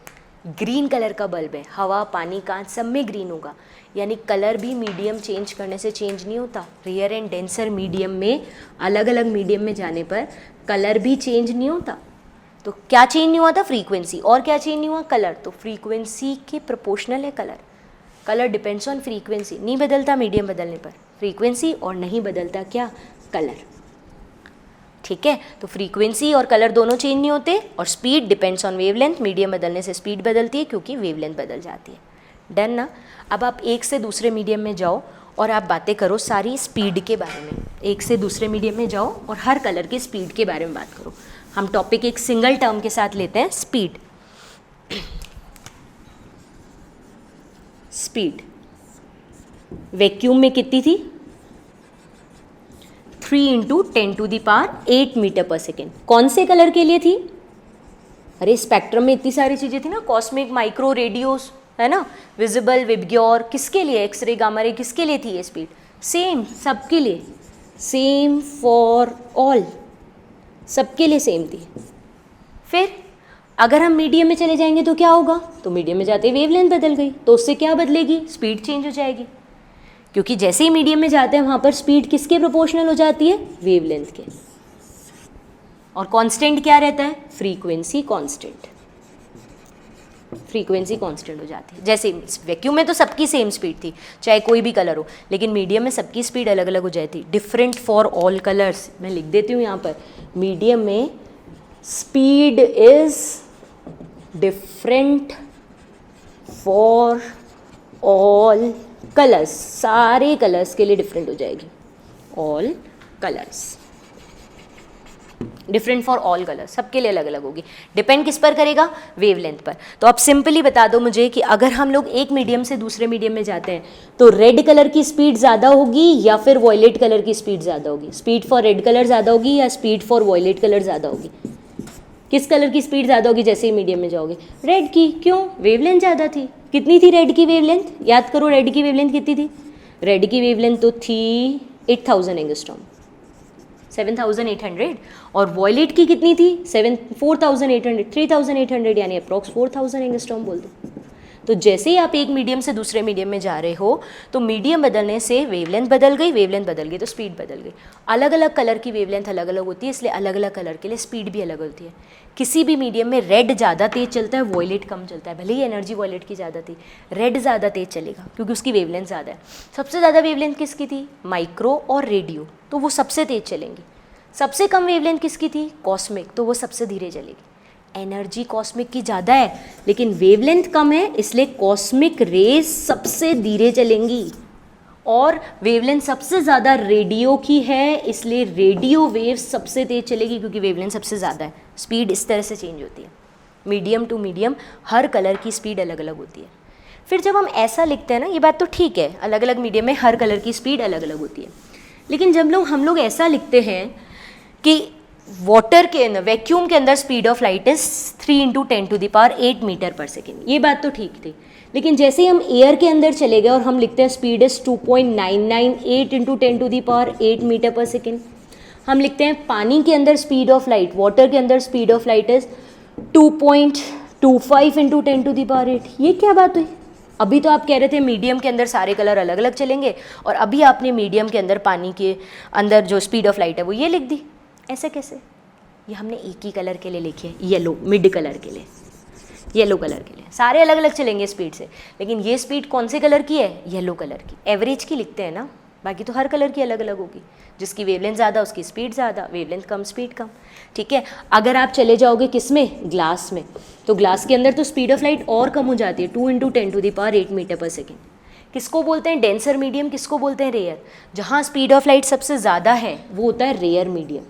S1: Green colour का बल्ब है, हवा, पानी, कांच सब में ग्रीन होगा। यानी कलर भी मीडियम चेंज करने से चेंज नहीं होता। रेयर एंड डेंसर मीडियम में, अलग अलग मीडियम में जाने पर कलर भी चेंज नहीं होता। तो क्या चेंज नहीं हुआ था? फ्रीक्वेंसी। और क्या चेंज नहीं हुआ? कलर। तो फ्रीक्वेंसी के प्रोपोर्शनल है colour. Colour depends on frequency. नहीं बदलता मीडियम बदलने पर फ्रीक्वेंसी, और नहीं बदलता क्या? कलर। ठीक है, तो फ्रीक्वेंसी और कलर दोनों चेंज नहीं होते, और speed depends on wavelength. Medium बदलने से स्पीड बदलती है क्योंकि वेवलेंथ बदल जाती है। डन ना? अब आप एक से दूसरे मीडियम में जाओ और आप बातें करो सारी स्पीड के बारे में। एक से दूसरे मीडियम में जाओ और हर कलर की स्पीड के बारे में बात करो। हम टॉपिक एक सिंगल टर्म के साथ लेते हैं, स्पीड। स्पीड वैक्यूम में कितनी थी? 3 × 10⁸ मीटर पर सेकेंड। कौन से कलर के लिए थी? अरे स्पेक्ट्रम में इतनी सारी चीज़ें थी ना, कॉस्मिक, माइक्रो, रेडियोस, है ना, विजिबल, विबग्योर, किसके लिए? एक्सरे, गामा रे, किसके लिए थी ये स्पीड? सेम, सबके लिए, सेम फॉर ऑल, सबके लिए सेम थी। फिर अगर हम मीडियम में चले जाएंगे तो क्या होगा? तो मीडियम में जाते ही वेवलेंथ बदल गई, तो उससे क्या बदलेगी? स्पीड चेंज हो जाएगी, क्योंकि जैसे ही मीडियम में जाते हैं वहाँ पर स्पीड किसके प्रोपोर्शनल हो जाती है? वेवलेंथ के। और कांस्टेंट क्या रहता है? Frequency constant. फ्रीक्वेंसी कांस्टेंट हो जाती है। जैसे वैक्यूम में तो सबकी सेम स्पीड थी, चाहे कोई भी कलर हो, लेकिन मीडियम में सबकी स्पीड अलग अलग हो जाती है। डिफरेंट फॉर ऑल कलर्स, मैं लिख देती हूँ यहाँ पर, मीडियम में speed is different for all colours. सारे कलर्स के लिए डिफरेंट हो जाएगी। All colours, different for all colours, सबके लिए अलग अलग होगी। डिपेंड किस पर करेगा? वेवलेंथ पर। तो आप सिंपली बता दो मुझे कि अगर हम लोग एक मीडियम से दूसरे मीडियम में जाते हैं तो रेड कलर की स्पीड ज़्यादा होगी या फिर वॉयलेट कलर की स्पीड ज़्यादा होगी? स्पीड फॉर रेड कलर ज़्यादा होगी या स्पीड फॉर वॉयलेट कलर ज़्यादा होगी? किस कलर की स्पीड ज़्यादा होगी जैसे ही मीडियम में जाओगे? रेड की। क्यों? वेवलेंथ ज़्यादा थी। कितनी थी रेड की वेवलेंथ? याद करो, रेड की वेवलेंथ कितनी थी? रेड की वेवलेंथ तो थी 8000 एंगस्ट्रॉम, 7800। और वॉयलेट की कितनी थी? 4800, 3800, यानी अप्रॉक्स 4000 एंगस्ट्रॉम बोल दो। तो जैसे ही आप एक मीडियम से दूसरे मीडियम में जा रहे हो तो मीडियम बदलने से वेवलेंथ बदल गई, वेवलेंथ बदल गई तो स्पीड बदल गई। अलग अलग कलर की वेवलेंथ अलग अलग होती है, इसलिए अलग अलग कलर के लिए स्पीड भी अलग होती है। किसी भी मीडियम में रेड ज़्यादा तेज़ चलता है, वॉयलेट कम चलता है। भले ही एनर्जी वॉयलेट की ज़्यादा थी, रेड ज़्यादा तेज़ चलेगा क्योंकि उसकी वेवलेंथ ज़्यादा है। सबसे ज़्यादा वेवलेंथ किसकी थी? माइक्रो और रेडियो, तो वो सबसे तेज़ चलेंगी। सबसे कम वेवलेंथ किसकी थी? कॉस्मिक, तो वो सबसे धीरे चलेगी। एनर्जी कॉस्मिक की ज़्यादा है लेकिन वेवलेंथ कम है, इसलिए कॉस्मिक रेज सबसे धीरे चलेंगी। और वेवलेंथ सबसे ज़्यादा रेडियो की है, इसलिए रेडियो वेव सबसे तेज चलेगी क्योंकि वेवलेंथ सबसे ज़्यादा है। स्पीड इस तरह से चेंज होती है। मीडियम टू मीडियम हर कलर की स्पीड अलग अलग होती है। फिर जब हम ऐसा लिखते हैं ना, ये बात तो ठीक है, अलग अलग मीडियम में हर कलर की स्पीड अलग अलग होती है, लेकिन जब हम लोग ऐसा लिखते हैं कि वाटर के अंदर, वैक्यूम के अंदर speed of light is 3 × 10⁸ metre पर सेकेंड, ये बात तो ठीक थी। लेकिन जैसे ही हम एयर के अंदर चले गए और हम लिखते हैं स्पीड इज 2.998 × 10⁸ मीटर पर सेकेंड, हम लिखते हैं पानी के अंदर स्पीड ऑफ लाइट, वाटर के अंदर स्पीड ऑफ लाइट इज 2.25 × 10⁸, ये क्या बात हुई? अभी तो आप कह रहे थे मीडियम के अंदर सारे कलर अलग अलग चलेंगे, और अभी आपने मीडियम के अंदर पानी के अंदर जो स्पीड ऑफ लाइट है वो ये लिख दी, ऐसे कैसे? ये हमने एक ही कलर के लिए लिखी है, येलो, मिड कलर के लिए, येलो कलर के लिए सारे अलग अलग चलेंगे स्पीड से, लेकिन ये स्पीड कौन से कलर की है? येलो कलर की। एवरेज की लिखते हैं ना, बाकी तो हर कलर की अलग अलग होगी, जिसकी वेवलेंथ ज़्यादा उसकी स्पीड ज़्यादा, वेवलेंथ कम स्पीड कम, ठीक है। अगर आप चले जाओगे किस में? ग्लास में, तो ग्लास के अंदर तो स्पीड ऑफ लाइट और कम हो जाती है, 2 × 10⁸ मीटर पर सेकेंड। किसको बोलते हैं डेंसर मीडियम, किसको बोलते हैं रेयर? जहाँ स्पीड ऑफ लाइट सबसे ज़्यादा है वो होता है रेयर मीडियम,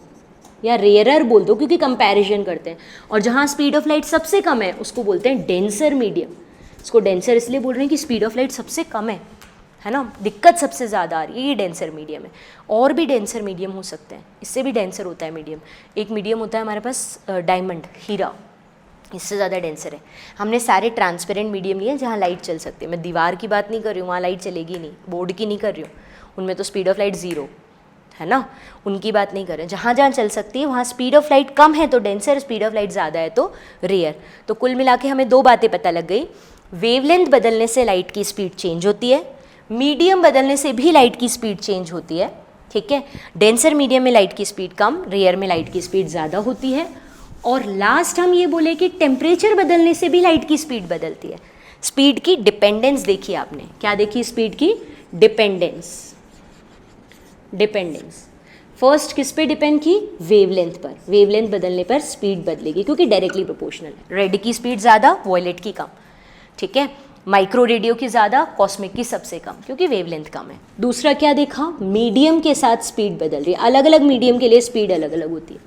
S1: या रेयरर बोल दो क्योंकि कंपैरिजन करते हैं, और जहाँ स्पीड ऑफ लाइट सबसे कम है उसको बोलते हैं डेंसर मीडियम। इसको डेंसर इसलिए बोल रहे हैं कि स्पीड ऑफ लाइट सबसे कम है ना, दिक्कत सबसे ज़्यादा आ रही है, ये डेंसर मीडियम है। और भी डेंसर मीडियम हो सकते हैं, इससे भी डेंसर होता है मीडियम। एक मीडियम होता है हमारे पास डायमंड, हीरा, इससे ज़्यादा डेंसर है। हमने सारे ट्रांसपेरेंट मीडियम लिए जहाँ लाइट चल सकती है, मैं दीवार की बात नहीं कर रही हूँ, वहाँ लाइट चलेगी नहीं, बोर्ड की नहीं कर रही हूँ, उनमें तो स्पीड ऑफ लाइट 0 है ना, उनकी बात नहीं कर रहे हैं। जहाँ जहाँ चल सकती है वहाँ स्पीड ऑफ लाइट कम है तो डेंसर, स्पीड ऑफ लाइट ज़्यादा है तो रेयर। तो कुल मिला के हमें 2 बातें पता लग गई, वेवलेंथ बदलने से लाइट की स्पीड चेंज होती है, मीडियम बदलने से भी लाइट की स्पीड चेंज होती है, ठीक है। डेंसर मीडियम में लाइट की स्पीड कम, रेयर में लाइट की स्पीड ज़्यादा होती है, और लास्ट हम ये बोले कि टेम्परेचर बदलने से भी लाइट की स्पीड बदलती है। स्पीड की डिपेंडेंस देखी आपने, क्या देखी? स्पीड की डिपेंडेंस। फर्स्ट किस पे डिपेंड की? वेवलेंथ पर। वेवलेंथ बदलने पर स्पीड बदलेगी क्योंकि डायरेक्टली प्रोपोर्शनल है। रेड की स्पीड ज़्यादा, वॉयलेट की कम, ठीक है। माइक्रो रेडियो की ज़्यादा, कॉस्मिक की सबसे कम, क्योंकि वेवलेंथ कम है। दूसरा क्या देखा? मीडियम के साथ स्पीड बदल रही है, अलग अलग मीडियम के लिए स्पीड अलग अलग होती है,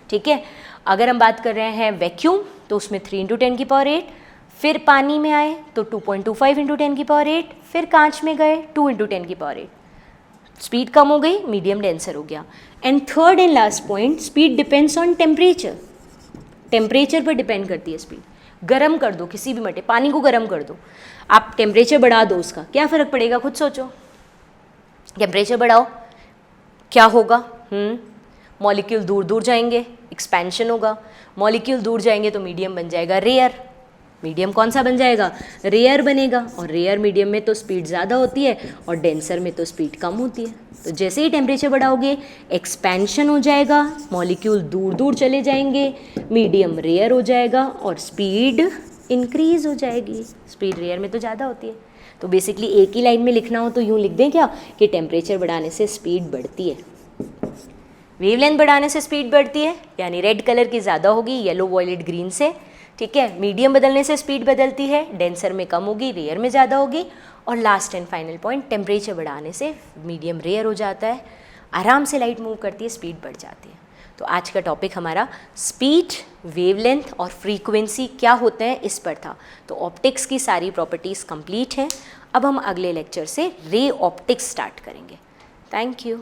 S1: ठीक है। अगर हम बात कर रहे हैं वैक्यूम तो उसमें 3 × 10⁸, फिर पानी में आए तो 2.25 × 10⁸, फिर कांच में गए 2 × 10⁸, स्पीड कम हो गई, मीडियम डेंसर हो गया। And third and last point, speed depends on temperature. Temperature पर डिपेंड करती है स्पीड। गर्म कर दो किसी भी मटे, पानी को गर्म कर दो, आप टेम्परेचर बढ़ा दो, उसका क्या फ़र्क पड़ेगा? खुद सोचो, टेम्परेचर बढ़ाओ क्या होगा? मॉलिक्यूल दूर दूर जाएंगे, एक्सपेंशन होगा, मॉलिक्यूल दूर जाएंगे तो मीडियम बन जाएगा रेयर। मीडियम कौन सा बन जाएगा? रेयर बनेगा, और रेयर मीडियम में तो स्पीड ज़्यादा होती है और डेंसर में तो स्पीड कम होती है। तो जैसे ही टेम्परेचर बढ़ाओगे एक्सपेंशन हो जाएगा, मॉलिक्यूल दूर दूर चले जाएंगे, मीडियम रेयर हो जाएगा और स्पीड इंक्रीज हो जाएगी। स्पीड रेयर में तो ज़्यादा होती है। तो बेसिकली एक ही लाइन में लिखना हो तो यूँ लिख दें क्या कि टेम्परेचर बढ़ाने से स्पीड बढ़ती है, वेवलेंथ बढ़ाने से स्पीड बढ़ती है, यानी रेड कलर की ज़्यादा होगी, येलो वॉयलेट ग्रीन से, ठीक है। मीडियम बदलने से स्पीड बदलती है, डेंसर में कम होगी, रेयर में ज़्यादा होगी, और last and final point, temperature बढ़ाने से मीडियम रेयर हो जाता है, आराम से लाइट मूव करती है, स्पीड बढ़ जाती है। तो आज का टॉपिक हमारा स्पीड, वेवलेंथ और फ्रीक्वेंसी क्या होते हैं इस पर था। तो ऑप्टिक्स की सारी प्रॉपर्टीज़ कंप्लीट हैं। अब हम अगले लेक्चर से रे ऑप्टिक्स स्टार्ट करेंगे। Thank you.